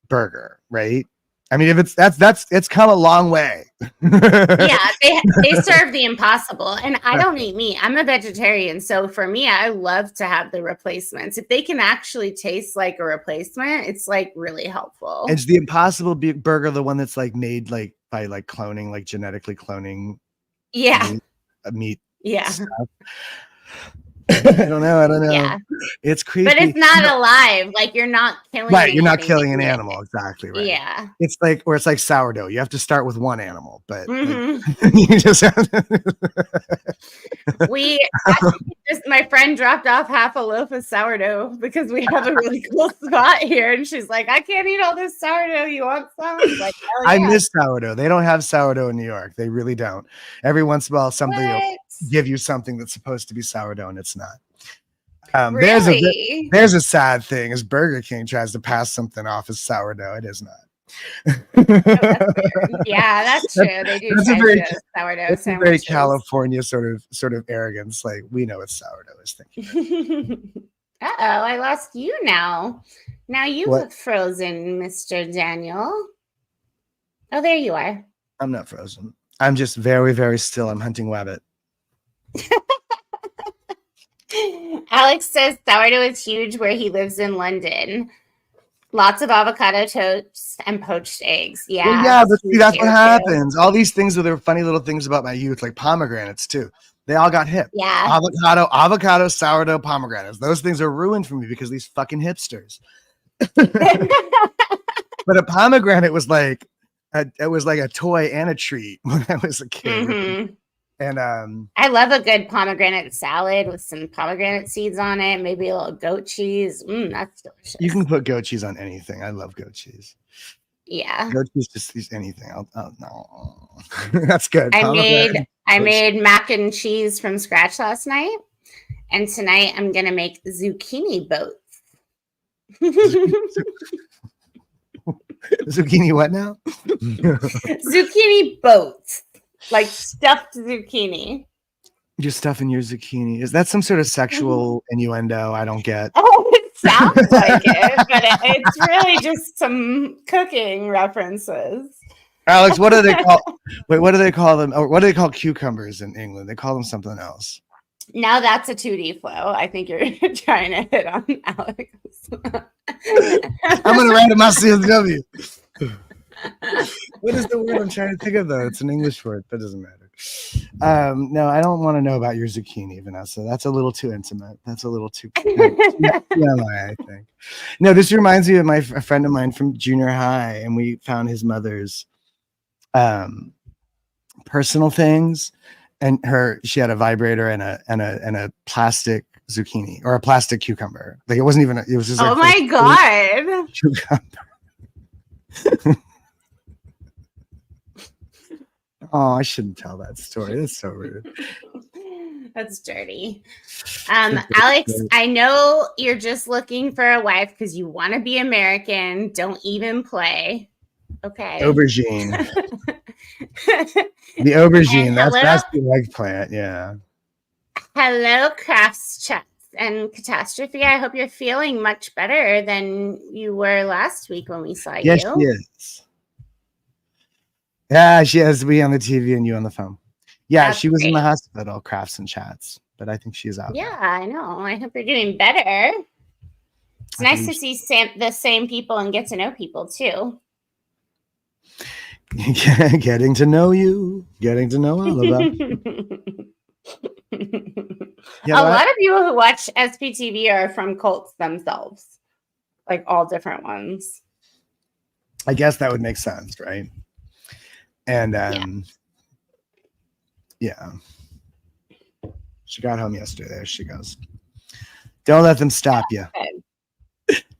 burger, right? I mean, if it's come a long way. Yeah, they serve the impossible, and I don't eat meat. I'm a vegetarian, so for me, I love to have the replacements. If they can actually taste like a replacement, it's like really helpful. It's the Impossible Burger, the one that's like made like by like cloning, like genetically cloning. Meat. Yeah. Stuff. I don't know. Yeah. It's creepy. But it's not alive. Like you're not killing you're not killing an animal. Exactly right. Yeah. It's like, or it's like sourdough. You have to start with one animal, but like, you just have to my friend dropped off half a loaf of sourdough because we have a really cool spot here, and she's like, I can't eat all this sourdough. You want some? I was like, yeah. I miss sourdough. They don't have sourdough in New York. They really don't. Every once in a while, somebody will give you something that's supposed to be sourdough and it's not. Really? There's a sad thing as Burger King tries to pass something off as sourdough. It is not. Yeah, that's true. They do try to do sourdough. It's a very California sort of arrogance. Like, we know what sourdough is. Thinking. I lost you now. Now you look frozen, Mr. Daniel. Oh, there you are. I'm not frozen. I'm just very, very still. I'm hunting rabbit. Alex says sourdough is huge where he lives in London. Lots of avocado toast and poached eggs. Yeah. Well, yeah, but see, that's what happens. All these things are the funny little things about my youth, like pomegranates too. They all got hip. Yeah. Avocado, sourdough, pomegranates. Those things are ruined for me because these fucking hipsters. But a pomegranate was like a toy and a treat when I was a kid. Mm-hmm. And I love a good pomegranate salad with some pomegranate seeds on it, maybe a little goat cheese. That's delicious. You can put goat cheese on anything. I love goat cheese. Yeah, goat cheese just anything. No, that's good. I made mac and cheese from scratch last night, and tonight I'm gonna make zucchini boats. Zucchini what now? Zucchini boats. Like stuffed zucchini. You're stuffing your zucchini. Is that some sort of sexual innuendo? I don't get. Oh, it sounds like it, but it's really just some cooking references. Alex, what do they call? Wait, what do they call them? Or what do they call cucumbers in England? They call them something else. Now that's a 2D flow. I think you're trying to hit on Alex. I'm gonna write it my CSW. What is the word I'm trying to think of though? It's an English word, but it doesn't matter. No, I don't want to know about your zucchini, Vanessa. That's a little too intimate. That's a little too I think. No, this reminds me of a friend of mine from junior high, and we found his mother's personal things, and she had a vibrator and a plastic zucchini or a plastic cucumber. Like it wasn't even. It was just. Oh my god! Cucumber. Oh, I shouldn't tell that story. That's so rude. That's dirty. Alex, I know you're just looking for a wife because you want to be American. Don't even play. Okay. Aubergine. The aubergine. That's the eggplant. Yeah. Hello, Crafts Chats and Catastrophe. I hope you're feeling much better than you were last week when we saw you. Yes, she is. Yeah, she has me on the TV and you on the phone. Yeah, she was in the hospital, Crafts and Chats, but I think she's out. Yeah, now. I know. I hope you're getting better. It's nice to see the same people and get to know people too. Getting to know you, getting to know all about you. A lot of people who watch SPTV are from cults themselves, like all different ones. I guess that would make sense, right? And yeah. She got home yesterday. There she goes. Don't let them stop you.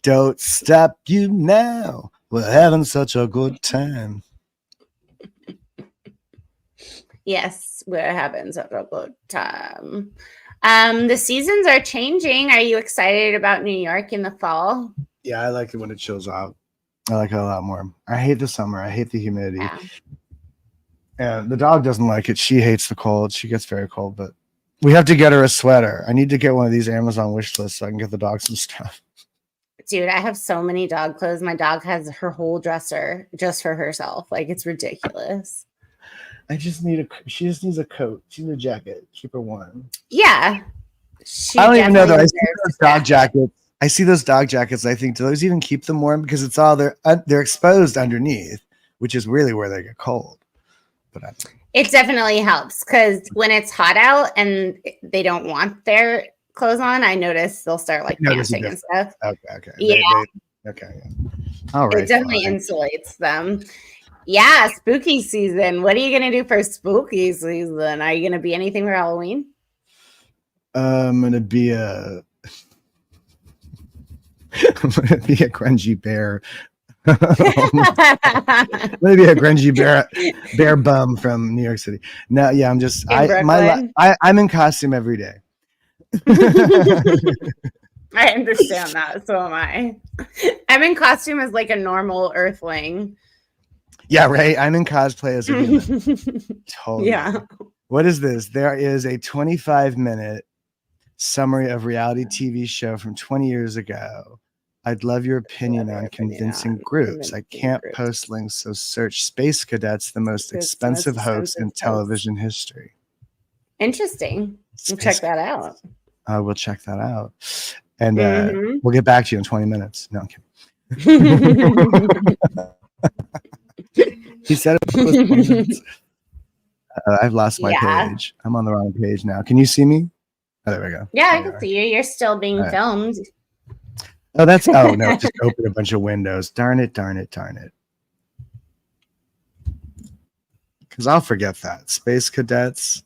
Don't stop you now. We're having such a good time. Yes, we're having such a good time. The seasons are changing. Are you excited about New York in the fall? Yeah, I like it when it chills out. I like it a lot more. I hate the summer. I hate the humidity. Yeah. And the dog doesn't like it. She hates the cold. She gets very cold, but we have to get her a sweater. I need to get one of these Amazon wish lists so I can get the dog some stuff. Dude, I have so many dog clothes. My dog has her whole dresser just for herself. Like, it's ridiculous. She just needs a coat. She needs a jacket. Keep her warm. Yeah. I don't even know though. I see those dog jackets. I see those dog jackets. I think, do those even keep them warm? Because it's all they're exposed underneath, which is really where they get cold. But it definitely helps because when it's hot out and they don't want their clothes on, I notice they'll start like panting and stuff. Okay. Yeah. Okay. All right. It definitely insulates them. Yeah, spooky season. What are you gonna do for spooky season? Are you gonna be anything for Halloween? I'm gonna be a grungy bear. Maybe a grungy bear bum from New York City. No, yeah, I'm just I'm in costume every day. I understand that. So am I. I'm in costume as like a normal earthling. Yeah, right. I'm in cosplay as a human. Totally. Yeah. What is this? There is a 25-minute summary of reality TV show from 20 years ago. I'd love your opinion on convincing groups. I can't post links, so search Space Cadets, the most expensive hoax in television history. Interesting. We'll check that out. We'll check that out. And we'll get back to you in 20 minutes. No, I'm kidding. He said it was 20 minutes. I've lost my page. I'm on the wrong page now. Can you see me? Oh, there we go. Yeah, I can see you. You're still being filmed. Oh, no, just open a bunch of windows. Darn it. Because I'll forget that. Space Cadets.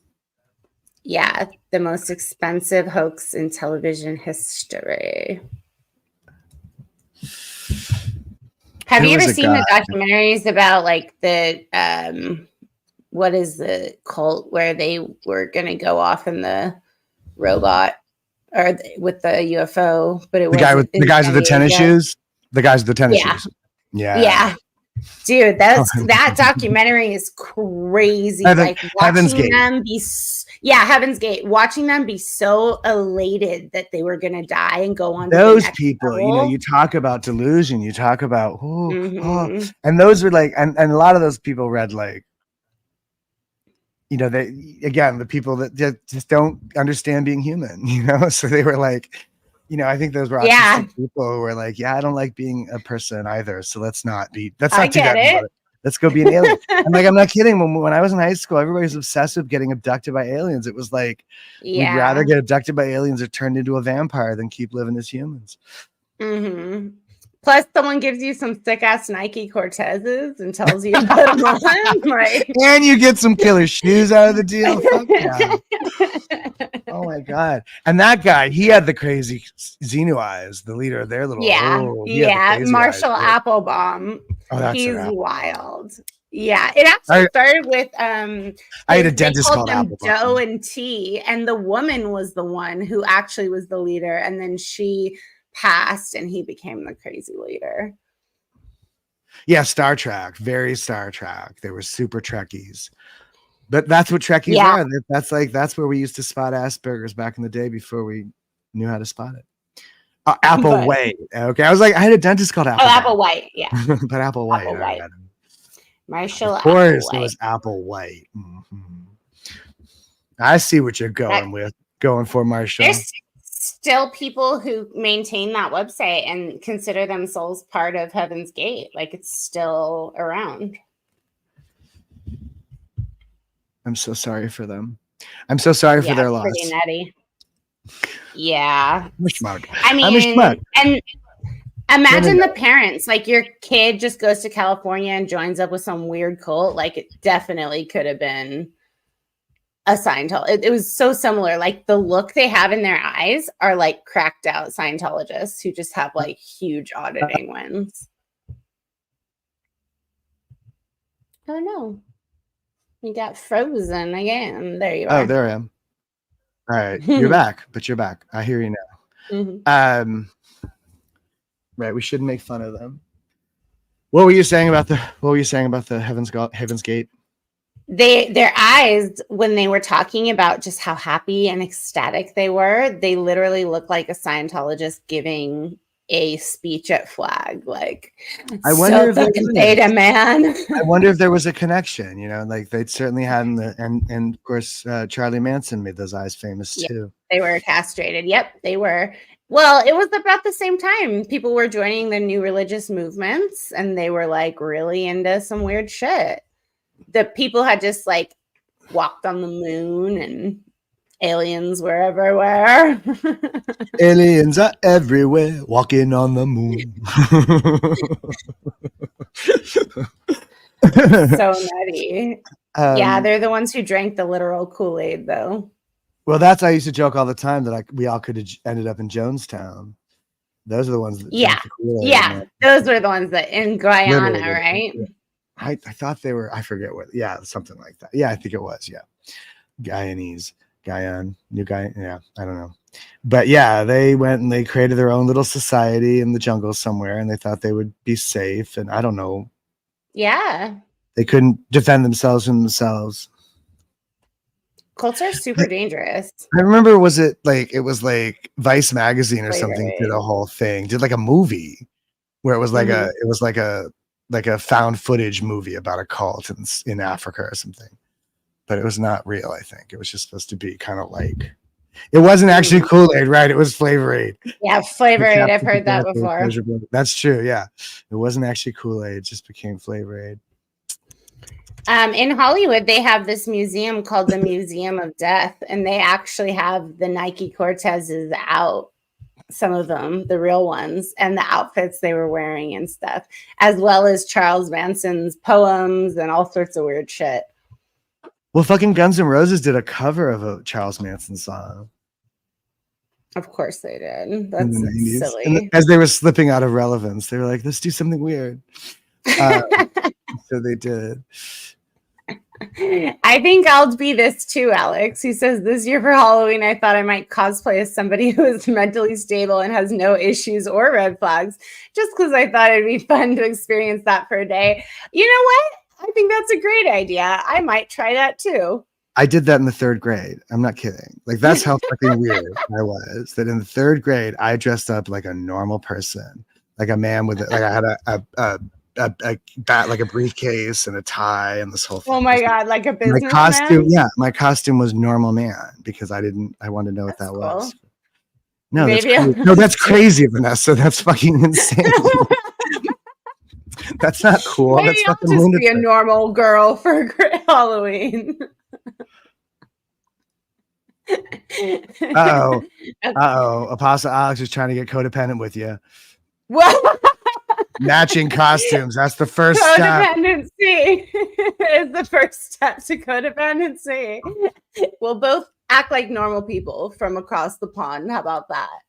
Yeah, the most expensive hoax in television history. Have you ever seen the documentaries about like the what is the cult where they were going to go off in the robot or with the UFO, but it was the guys with the tennis shoes. The guys with the tennis shoes. Yeah. Dude, that documentary is crazy. Heaven's Gate. Heaven's Gate. Watching them be so elated that they were going to die and go on. Those people, level. You talk about delusion. You talk about and those were like, and a lot of those people read like, the people that just don't understand being human. So they were like, I think those were autistic people who were like, I don't like being a person either. So let's not do that. Let's go be an alien. I'm like, I'm not kidding. When I was in high school, everybody was obsessed with getting abducted by aliens. It was like, we'd rather get abducted by aliens or turned into a vampire than keep living as humans. Mm-hmm. Plus, someone gives you some thick ass Nike Cortezes and tells you to put them on. Like, and you get some killer shoes out of the deal. Fuck yeah. Oh my god! And that guy, he had the crazy Xenu eyes, the leader of their little. Marshall Applebaum. Oh, he's wild. Yeah, it actually started with I had a dentist called Applebaum. Joe and T, and the woman was the one who actually was the leader, and then she passed and he became the crazy leader. Yeah, Star Trek, very Star Trek. They were super Trekkies. But that's what Trekkies are. That's where we used to spot Asperger's back in the day before we knew how to spot it. Applewhite. Okay. I was like, I had a dentist called Applewhite. Oh, Applewhite, yeah. But Applewhite. Marshall Of course, it was Applewhite. Mm-hmm. I see what you're going for, Marshall. There's still people who maintain that website and consider themselves part of Heaven's Gate. Like, it's still around. I'm so sorry for them. I'm so sorry for their loss. Pretty nutty. Yeah. I mean, and imagine the parents. Like, your kid just goes to California and joins up with some weird cult. Like, it definitely could have been a Scientologist. It was so similar. Like, the look they have in their eyes are like cracked out Scientologists who just have like huge auditing wins. Oh no. You got frozen again. There you are. Oh, there I am. All right, you're back, but you're back. I hear you now. Right, we shouldn't make fun of them. What were you saying about the Heaven's Gate? Their eyes, when they were talking about just how happy and ecstatic they were, they literally looked like a Scientologist giving a speech at Flag. Like, I wonder so if fucking beta, man. I wonder if there was a connection, like they certainly had and of course Charlie Manson made those eyes famous too. They were castrated. Yep, they were. Well, it was about the same time people were joining the new religious movements, and they were like really into some weird shit. The people had just like walked on the moon, and aliens were everywhere. Aliens are everywhere, walking on the moon. So nutty. Yeah, they're the ones who drank the literal Kool-Aid, though. Well, I used to joke all the time that we all could have ended up in Jonestown. Those are the ones that yeah, those were the ones that in Guyana, literally, right? Yeah. I thought they were, I forget what, something like that. Yeah, I think it was, Guyanese, New Guy, I don't know. But yeah, they went and they created their own little society in the jungle somewhere, and they thought they would be safe, and I don't know. Yeah. They couldn't defend themselves from themselves. Cults are super dangerous. I remember, it was like Vice magazine or something did a whole thing, did like a movie where it was like a found footage movie about a cult in Africa or something, but it was not real. I think it was just supposed to be kind of like, it wasn't actually Kool-Aid, right? It was Flavor Aid. Yeah, Flavor Aid. I've heard that before. That's true. Yeah, it wasn't actually Kool-Aid; it just became Flavor Aid. In Hollywood, they have this museum called the Museum of Death, and they actually have the Nike Cortezes out. Some of them, the real ones, and the outfits they were wearing and stuff, as well as Charles Manson's poems and all sorts of weird shit. Well, fucking Guns N' Roses did a cover of a Charles Manson song. Of course they did. That's silly. And as they were slipping out of relevance, they were like, let's do something weird. So they did. I think I'll be this too, Alex. He says, this year for Halloween, I thought I might cosplay as somebody who is mentally stable and has no issues or red flags, just because I thought it'd be fun to experience that for a day. You know what? I think that's a great idea. I might try that too. I did that in the 3rd grade. I'm not kidding. Like, that's how fucking weird I was. That in the 3rd grade, I dressed up like a normal person, like a man with, like, I had like a briefcase and a tie and this whole thing. Oh my God, like a businessman? My costume, my costume was normal man because I wanted to know what that was. No, that's crazy, Vanessa. That's fucking insane. That's not cool. Maybe that's I'll fucking just lunatic. be a normal girl for Halloween. Apostle Alex is trying to get codependent with you. What? Matching costumes. That's the first step. Codependency is the first step to codependency. We'll both act like normal people from across the pond. How about that?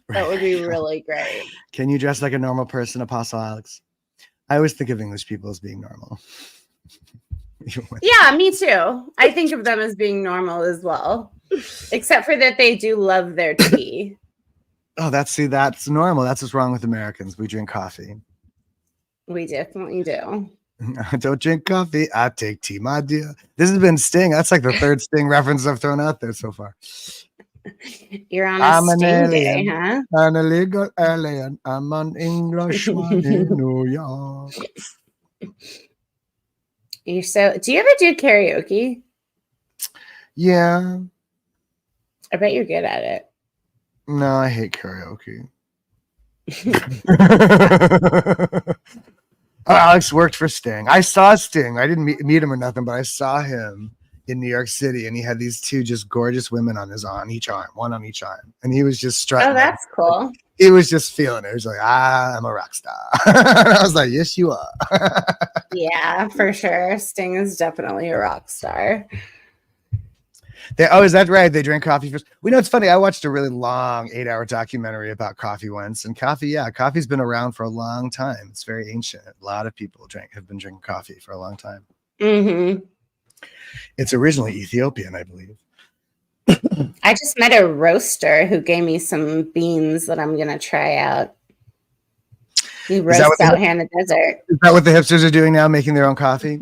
That would be really great. Can you dress like a normal person, Apostle Alex? I always think of English people as being normal. Yeah, me too. I think of them as being normal as well, except for that they do love their tea. Oh, that's normal. That's what's wrong with Americans. We drink coffee. We definitely do. I don't drink coffee. I take tea, my dear. This has been Sting. That's like the 3rd Sting reference I've thrown out there so far. You're on a Sting day, huh? I'm an illegal alien. I'm an Englishman in New York. Do you ever do karaoke? Yeah. I bet you're good at it. No, I hate karaoke. Alex worked for Sting. I saw Sting. I didn't meet him or nothing, but I saw him in New York City, and he had these 2 just gorgeous women on each arm, one on each arm, and he was just strutting. Oh, that's cool. He was just feeling it. He was like, I'm a rock star. I was like, yes, you are. Yeah, for sure. Sting is definitely a rock star. Is that right? They drank coffee first. We know it's funny. I watched a really long 8-hour documentary about coffee once, and coffee's been around for a long time. It's very ancient. A lot of people have been drinking coffee for a long time. Mm-hmm. It's originally Ethiopian, I believe. I just met a roaster who gave me some beans that I'm going to try out. He roasts out here in the desert. Is that what the hipsters are doing now, making their own coffee?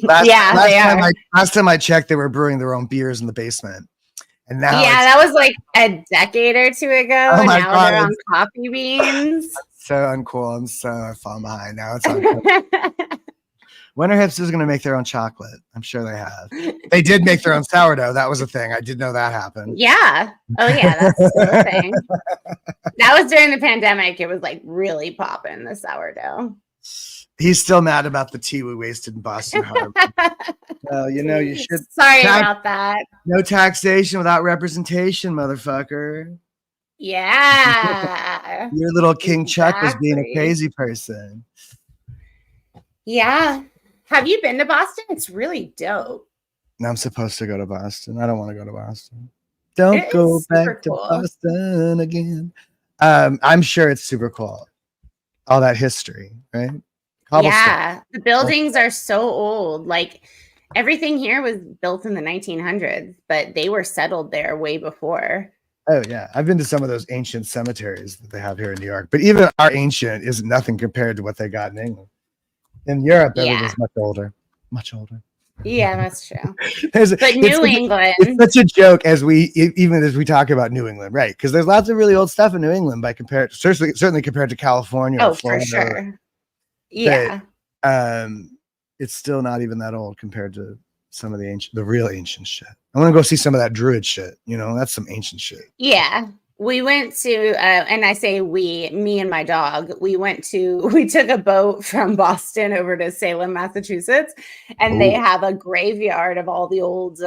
Last time I checked, they were brewing their own beers in the basement. And now that was like a decade or two ago. Oh my now God, they're on coffee beans. So uncool. I'm so falling behind now. It's uncool. When are hipsters going to make their own chocolate? I'm sure they have. They did make their own sourdough. That was a thing. I did know that happened. Yeah. Oh, yeah. That's the thing. That was during the pandemic. It was like really popping, the sourdough. He's still mad about the tea we wasted in Boston Harbor. Well, you should. Sorry about that. No taxation without representation, motherfucker. Yeah. Your little King Chuck was being a crazy person. Yeah. Have you been to Boston? It's really dope. I'm supposed to go to Boston. I don't want to go to Boston. Don't go back to Boston again. I'm sure it's super cool. All that history, right? Yeah. The buildings are so old. Like everything here was built in the 1900s, but they were settled there way before. Oh, yeah. I've been to some of those ancient cemeteries that they have here in New York. But even our ancient is nothing compared to what they got in England. In Europe, everything's much older. Much older. Yeah, that's true. But New England. It's such a joke even as we talk about New England, right? Because there's lots of really old stuff in New England certainly compared to California. Oh, for sure. Yeah. But, it's still not even that old compared to some of the real ancient shit. I want to go see some of that druid shit. That's some ancient shit. Yeah. We went to, and I say me and my dog, we took a boat from Boston over to Salem, Massachusetts, and they have a graveyard of all the old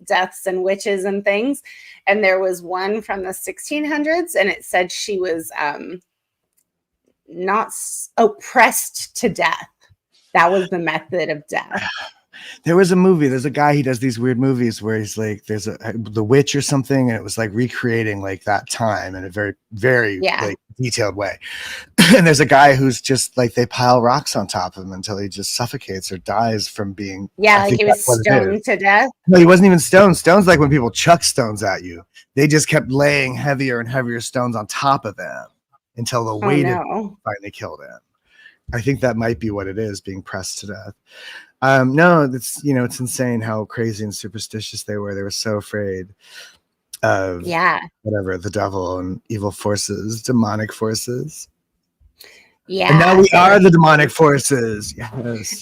deaths and witches and things. And there was one from the 1600s, and it said she was not oppressed to death. That was the method of death. There was a movie. There's a guy, he does these weird movies where he's like, there's the witch or something, and it was like recreating like that time in a very, very like detailed way. And there's a guy who's just like, they pile rocks on top of him until he just suffocates or dies from being. Yeah, like he was stoned to death. No, he wasn't even stoned. Stones like when people chuck stones at you. They just kept laying heavier and heavier stones on top of them until the weight finally killed him. I think that might be what it is, being pressed to death. No, it's it's insane how crazy and superstitious they were. They were so afraid of whatever, the devil and evil forces, demonic forces. Yeah. And now we are the demonic forces. Yes.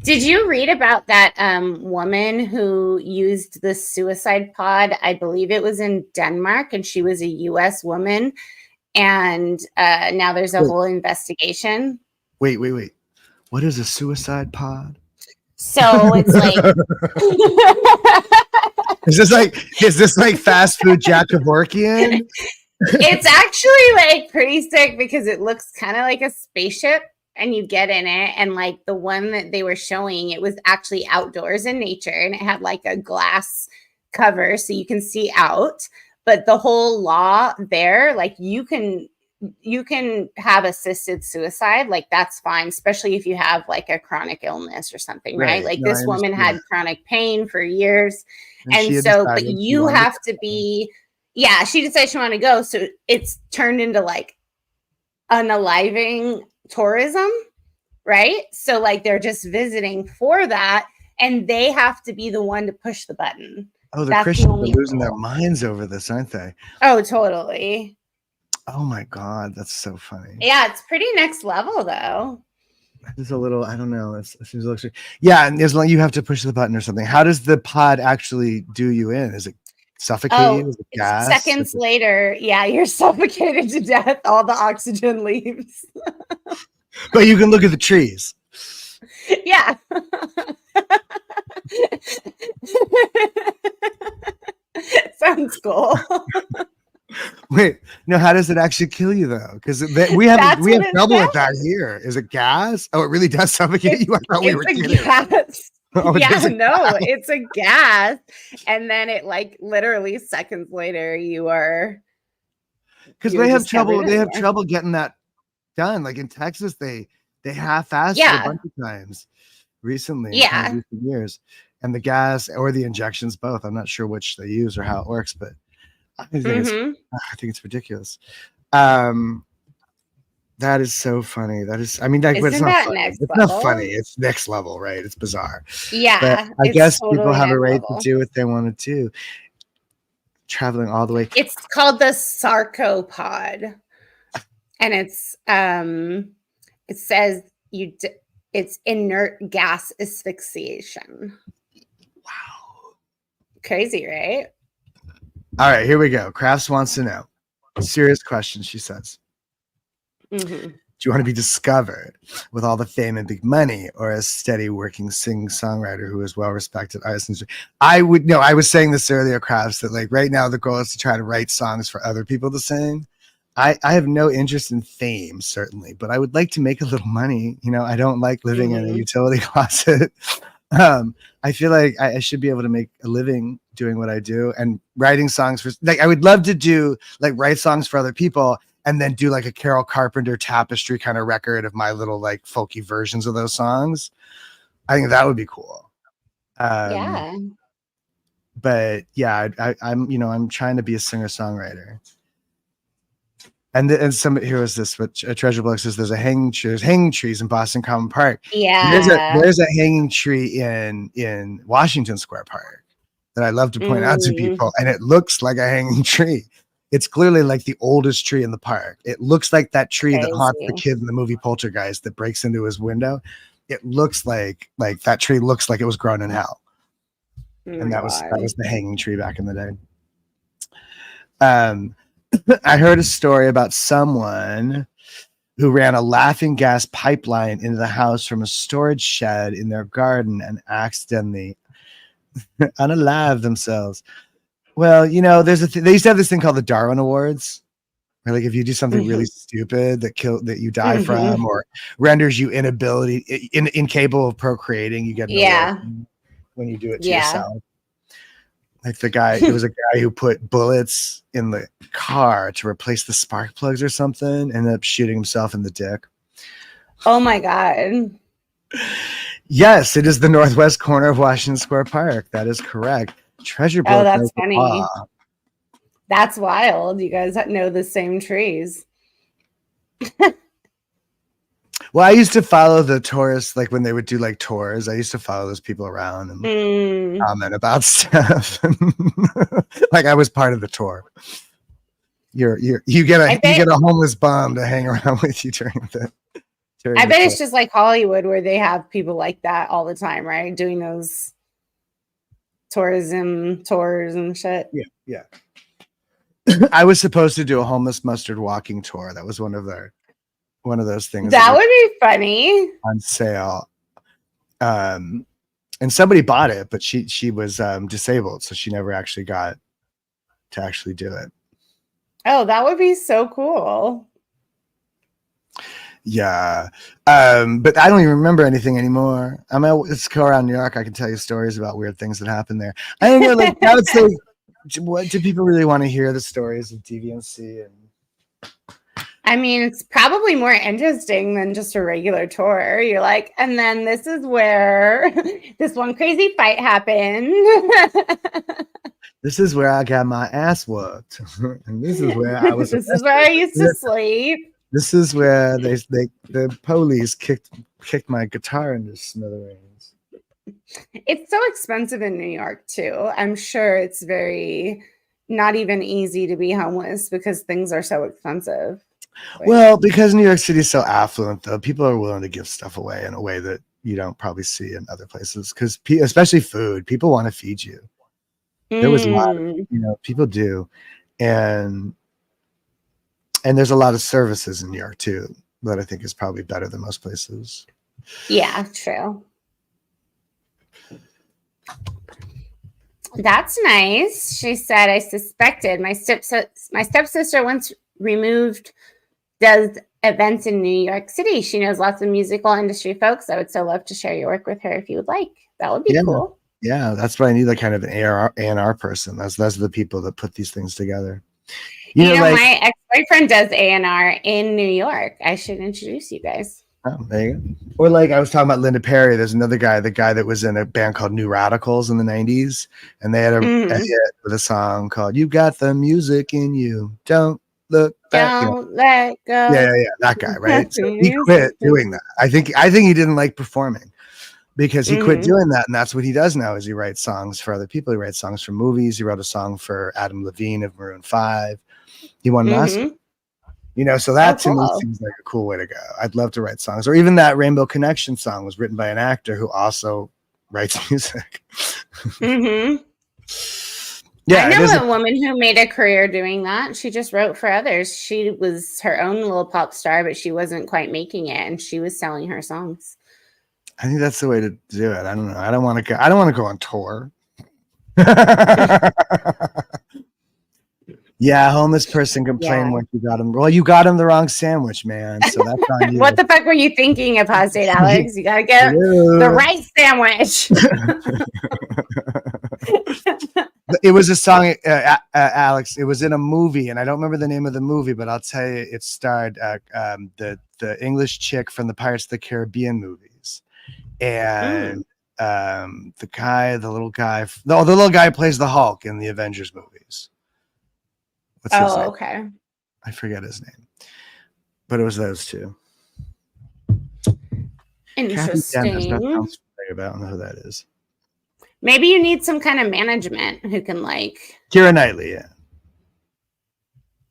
Did you read about that woman who used the suicide pod? I believe it was in Denmark, and she was a US woman. And now there's a whole investigation. Wait. What is a suicide pod? So it's like is this like fast food Jack Kevorkian? It's actually like pretty sick because it looks kind of like a spaceship, and you get in it, and like the one that they were showing, it was actually outdoors in nature, and it had like a glass cover so you can see out. But the whole law there, like you can have assisted suicide, like that's fine, especially if you have like a chronic illness or something, right? Like this woman had chronic pain for years. And so, but you have to be, she decided she wanted to go. So it's turned into like unaliving tourism, right? So like they're just visiting for that, and they have to be the one to push the button. Oh, the Christians are losing their minds over this, aren't they? Oh, totally. Oh my God, that's so funny. Yeah, it's pretty next level though. It's a little, I don't know. It seems like, yeah, and as long you have to push the button or something. How does the pod actually do you in? Is it suffocating? Is it gas? Seconds later, you're suffocated to death. All the oxygen leaves. But you can look at the trees. Yeah. Sounds cool. Wait, no, how does it actually kill you though? Because we have trouble with that here. Is it gas? Oh, it really does suffocate you? I thought we were kidding. Gas. Oh, it's a gas. And then it like literally seconds later you are, because they have trouble getting that done. Like in Texas, they half-assed it a bunch of times recently. Yeah. In recent years. and the gas or the injections, both. I'm not sure which they use or how it works, but I think it's ridiculous. That is so funny. That is, I mean, like, it's Isn't not that funny. next It's not level? funny. It's next level, right? It's bizarre. But Yeah, I it's guess people totally have a next right level. to do what they want to do. Traveling all the way. It's called the sarcopod, and it's it says it's inert gas asphyxiation. Wow. Crazy, right? All right, here we go. Crafts wants to know. Serious question, she says. Do you want to be discovered with all the fame and big money, or a steady working sing-songwriter who is well respected artist? I was saying this earlier, Crafts, that like right now the goal is to try to write songs for other people to sing. I have no interest in fame, certainly, but I would like to make a little money. You know, I don't like living in a utility closet. I feel like I should be able to make a living doing what I do and writing songs for, like, I would love to do like write songs for other people and then do like a Carol Carpenter tapestry kind of record of my little like folky versions of those songs. I think that would be cool. Yeah. But yeah, I'm trying to be a singer-songwriter. And some, here was this, but Treasure Block says there's hanging trees in Boston Common Park. Yeah. There's a hanging tree in Washington Square Park that I love to point out to people, and it looks like a hanging tree. It's clearly like the oldest tree in the park. It looks like that tree that haunts the kid in the movie Poltergeist that breaks into his window. It looks like that tree looks like it was grown in hell. And that was the hanging tree back in the day. I heard a story about someone who ran a laughing gas pipeline into the house from a storage shed in their garden and accidentally unalive themselves. Well, you know, they used to have this thing called the Darwin Awards, where like if you do something really stupid that you die from or renders you incapable of procreating, you get an award when you do it to yourself. Like there was a guy who put bullets in the car to replace the spark plugs or something, ended up shooting himself in the dick. Oh my God. Yes, it is the northwest corner of Washington Square Park. That is correct. Treasure Block. Oh, that's funny. That's wild. You guys know the same trees. Well, I used to follow the tourists, like when they would do like tours. I used to follow those people around and comment about stuff. Like I was part of the tour. You get a homeless bum to hang around with you during the. I bet it's just like Hollywood, where they have people like that all the time, right? Doing those tourism tours and shit. Yeah. I was supposed to do a homeless mustard walking tour. That was one of those things that would be funny on sale. And somebody bought it, but she was disabled, so she never actually got to actually do it. Oh, that would be so cool. Yeah. But I don't even remember anything anymore. I mean, let's go around New York. I can tell you stories about weird things that happened there. I don't know, like now it's like, what do people really want to hear? The stories of deviancy? And I mean, it's probably more interesting than just a regular tour. You're like, and then this is where this one crazy fight happened. This is where I got my ass whooped. And this is where I was. This is where I used to sleep. This is where the police kicked my guitar into smithereens. It's so expensive in New York too. I'm sure it's very not even easy to be homeless because things are so expensive. Well, because New York City is so affluent, though, people are willing to give stuff away in a way that you don't probably see in other places. Because especially food, people want to feed you. There was a lot of, people do, and there's a lot of services in New York too that I think is probably better than most places. Yeah, true. That's nice. She said, I suspected my stepsister once removed does events in New York City. She knows lots of musical industry folks. I would so love to share your work with her if you would like. That would be cool. Yeah, that's why I need like kind of an A&R person. Those are the people that put these things together. You know, my ex-boyfriend does A&R in New York. I should introduce you guys. Oh, there you go. Or like I was talking about Linda Perry. There's another guy, the guy that was in a band called New Radicals in the 90s. And they had a hit with a song called You Got the Music in You. Don't look back. Don't let go. Yeah. That guy, right? So he quit doing that. I think he didn't like performing because he quit doing that. And that's what he does now is he writes songs for other people. He writes songs for movies. He wrote a song for Adam Levine of Maroon 5. He won an Oscar. So that to me seems like a cool way to go. I'd love to write songs, or even that Rainbow Connection song was written by an actor who also writes music. Yeah, I know a woman who made a career doing that. She just wrote for others. She was her own little pop star, but she wasn't quite making it, and she was selling her songs. I think that's the way to do it. I don't know. I don't want to go on tour. Yeah, homeless person complained when you got him. Well, you got him the wrong sandwich, man. So that's on you. What the fuck were you thinking of, Apostate Alex? You gotta get the right sandwich. It was a song, Alex. It was in a movie, and I don't remember the name of the movie, but I'll tell you, it starred the English chick from the Pirates of the Caribbean movies, and the little guy plays the Hulk in the Avengers movies. What's his name? Okay. I forget his name, but it was those two. Interesting. I don't know who that is. Maybe you need some kind of management who can Keira Knightley, yeah,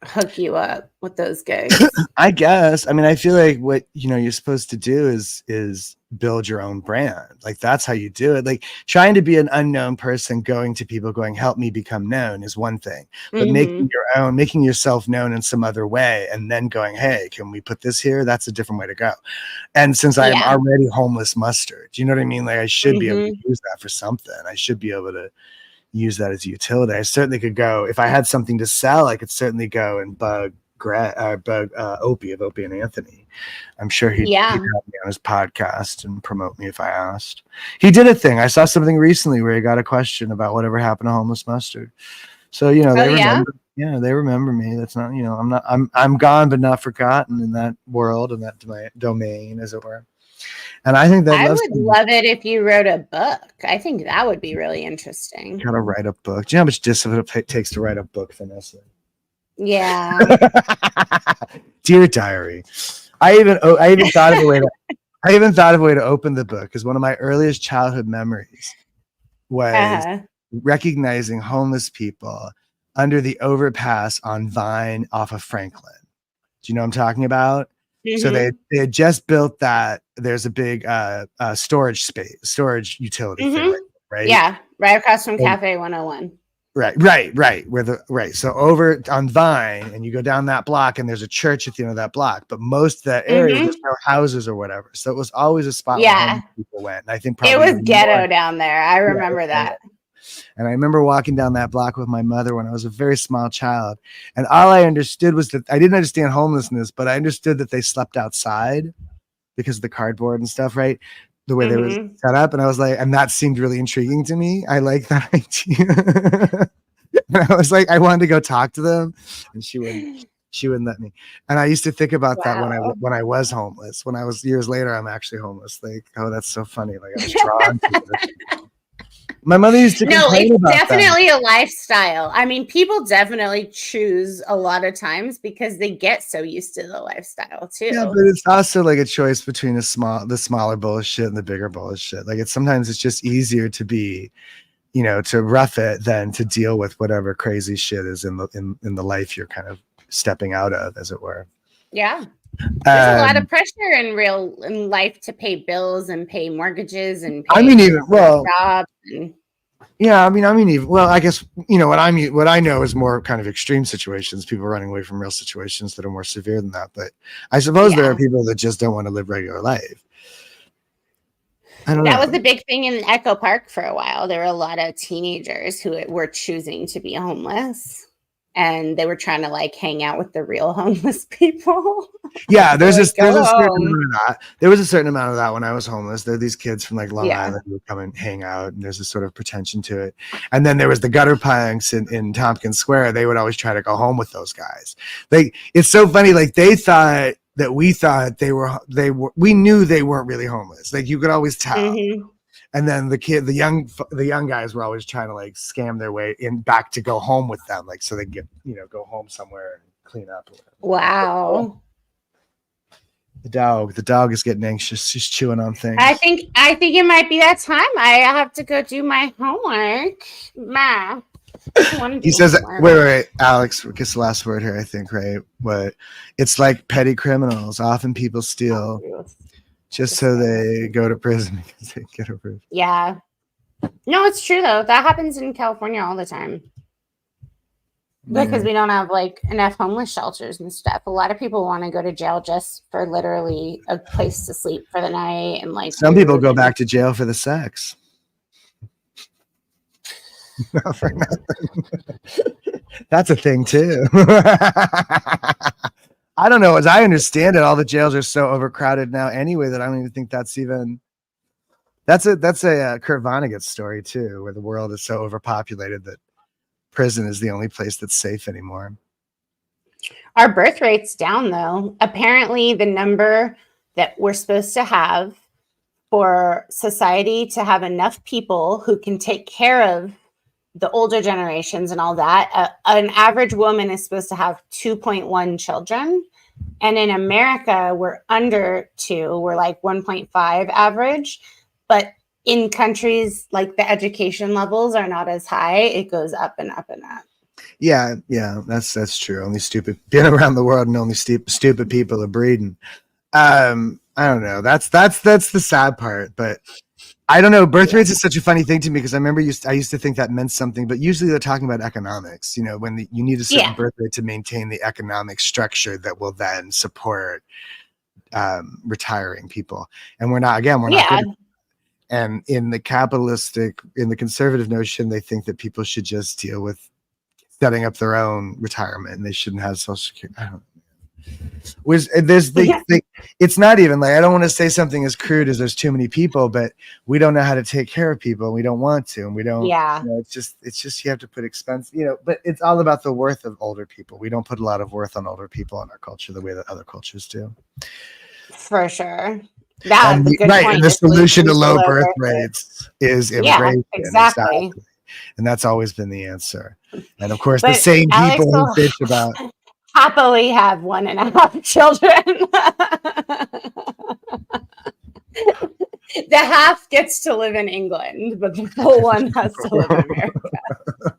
hook you up with those gigs. I guess. I mean, I feel like what you're supposed to do is build your own brand. Like that's how you do it. Like trying to be an unknown person, going to people, going, "Help me become known," is one thing. But making yourself known in some other way, and then going, "Hey, can we put this here?" That's a different way to go. And since I am already homeless mustard, you know what I mean? Like I should be able to use that for something. I should be able to use that as a utility. I certainly could go if I had something to sell. I could certainly go and bug Opie of Opie and Anthony. I'm sure he'd have me on his podcast and promote me if I asked. He did a thing. I saw something recently where he got a question about whatever happened to homeless mustard. So they remember. Yeah, they remember me. That's not I'm gone but not forgotten in that world, in that domain, as it were. And I think that I would love it if you wrote a book. I think that would be really interesting. Gotta write a book. Do you know how much discipline it takes to write a book, Vanessa? Yeah. Dear diary. I even thought of a way to open the book, because one of my earliest childhood memories was recognizing homeless people under the overpass on Vine off of Franklin. Do you know what I'm talking about? So they had just built that. There's a big storage utility thing, right? Yeah, right across from Cafe 101. Right. So over on Vine, and you go down that block, and there's a church at the end of that block. But most of that area, there's no houses or whatever. So it was always a spot where homeless people went. And I think probably it was ghetto down there. I remember that. And I remember walking down that block with my mother when I was a very small child. And all I understood was that I didn't understand homelessness, but I understood that they slept outside because of the cardboard and stuff, right? The way they were set up. And I was like, and that seemed really intriguing to me. I like that idea. And I was like, I wanted to go talk to them, and she wouldn't let me. And I used to think about that when I was homeless. When I was years later, I'm actually homeless. Like, oh, that's so funny. Like I was drawn to it. My mother used to complain about that. No, it's definitely a lifestyle. I mean, people definitely choose a lot of times because they get so used to the lifestyle too. Yeah, but it's also like a choice between the smaller bullshit and the bigger bullshit. Like sometimes it's just easier to be, to rough it than to deal with whatever crazy shit is in the life you're kind of stepping out of, as it were. Yeah. There's a lot of pressure in life to pay bills and pay mortgages and pay jobs. I guess what I know is more kind of extreme situations, people running away from real situations that are more severe than that. But I suppose there are people that just don't want to live regular life. I don't know. That was the big thing in Echo Park for a while. There were a lot of teenagers who were choosing to be homeless. And they were trying to hang out with the real homeless people. Yeah, there was a certain amount of that when I was homeless. There are these kids from Long Island who would come and hang out, and there's this sort of pretension to it. And then there was the gutter punks in Tompkins Square. They would always try to go home with those guys. It's so funny. They thought that we thought we knew they weren't really homeless. Like you could always tell. Mm-hmm. And then the young guys were always trying to like scam their way in back to go home with them, like so they get go home somewhere and clean up. Wow. The dog is getting anxious. She's chewing on things. I think it might be that time. I have to go do my homework. Ma. He says, wait, Alex gets the last word here, I think, right? But it's like petty criminals. Often people steal just so they go to prison because they get approved. Yeah. No, it's true, though. That happens in California all the time. Because we don't have like enough homeless shelters and stuff. A lot of people want to go to jail just for literally a place to sleep for the night. And like some people go back to jail for the sex. Not for nothing. That's a thing too. I don't know. As I understand it, all the jails are so overcrowded now anyway that I don't even think that's a Kurt Vonnegut story too, where the world is so overpopulated that prison is the only place that's safe anymore. Our birth rate's down though. Apparently the number that we're supposed to have for society to have enough people who can take care of the older generations and all that, an average woman is supposed to have 2.1 children. And in America, we're under 2. We're like 1.5 average. But in countries like the education levels are not as high, it goes up and up and up. Yeah, that's true. Only stupid been around the world, and only stupid people are breeding. I don't know. That's the sad part, but I don't know. Birth rates is such a funny thing to me because I remember I used to think that meant something, but usually they're talking about economics. When you need a certain birth rate to maintain the economic structure that will then support retiring people, and we're not good. And in the conservative notion, they think that people should just deal with setting up their own retirement and they shouldn't have Social Security. I don't know. It's not even like, I don't want to say something as crude as there's too many people, but we don't know how to take care of people and we don't want to, and we don't, it's just, you have to put expense, but it's all about the worth of older people. We don't put a lot of worth on older people in our culture the way that other cultures do. For sure. That's a good point. And the solution to low birth rates is immigration. Yeah, exactly. And that's always been the answer. And of course, the same people who bitch about happily have 1.5 children. The half gets to live in England, but the full one has to live in America.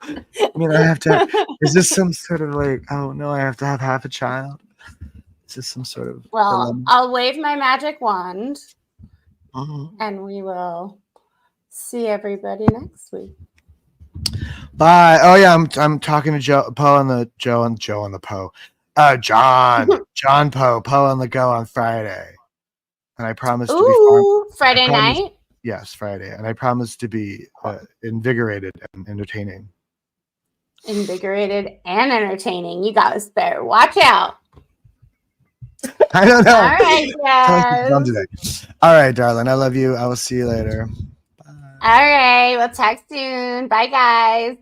I mean, I have to. Is this some sort of like? Oh no, I have to have half a child. Is this some sort of? Well, dilemma? I'll wave my magic wand, and we will see everybody next week. Bye. Oh yeah, I'm talking to John Poe on the on the go on Friday, and I promised to be Friday night. Yes, Friday, and I promised to be invigorated and entertaining. Invigorated and entertaining. You guys better watch out. I don't know. All right, guys. All right, darling. I love you. I will see you later. Bye. All right. We'll talk soon. Bye, guys.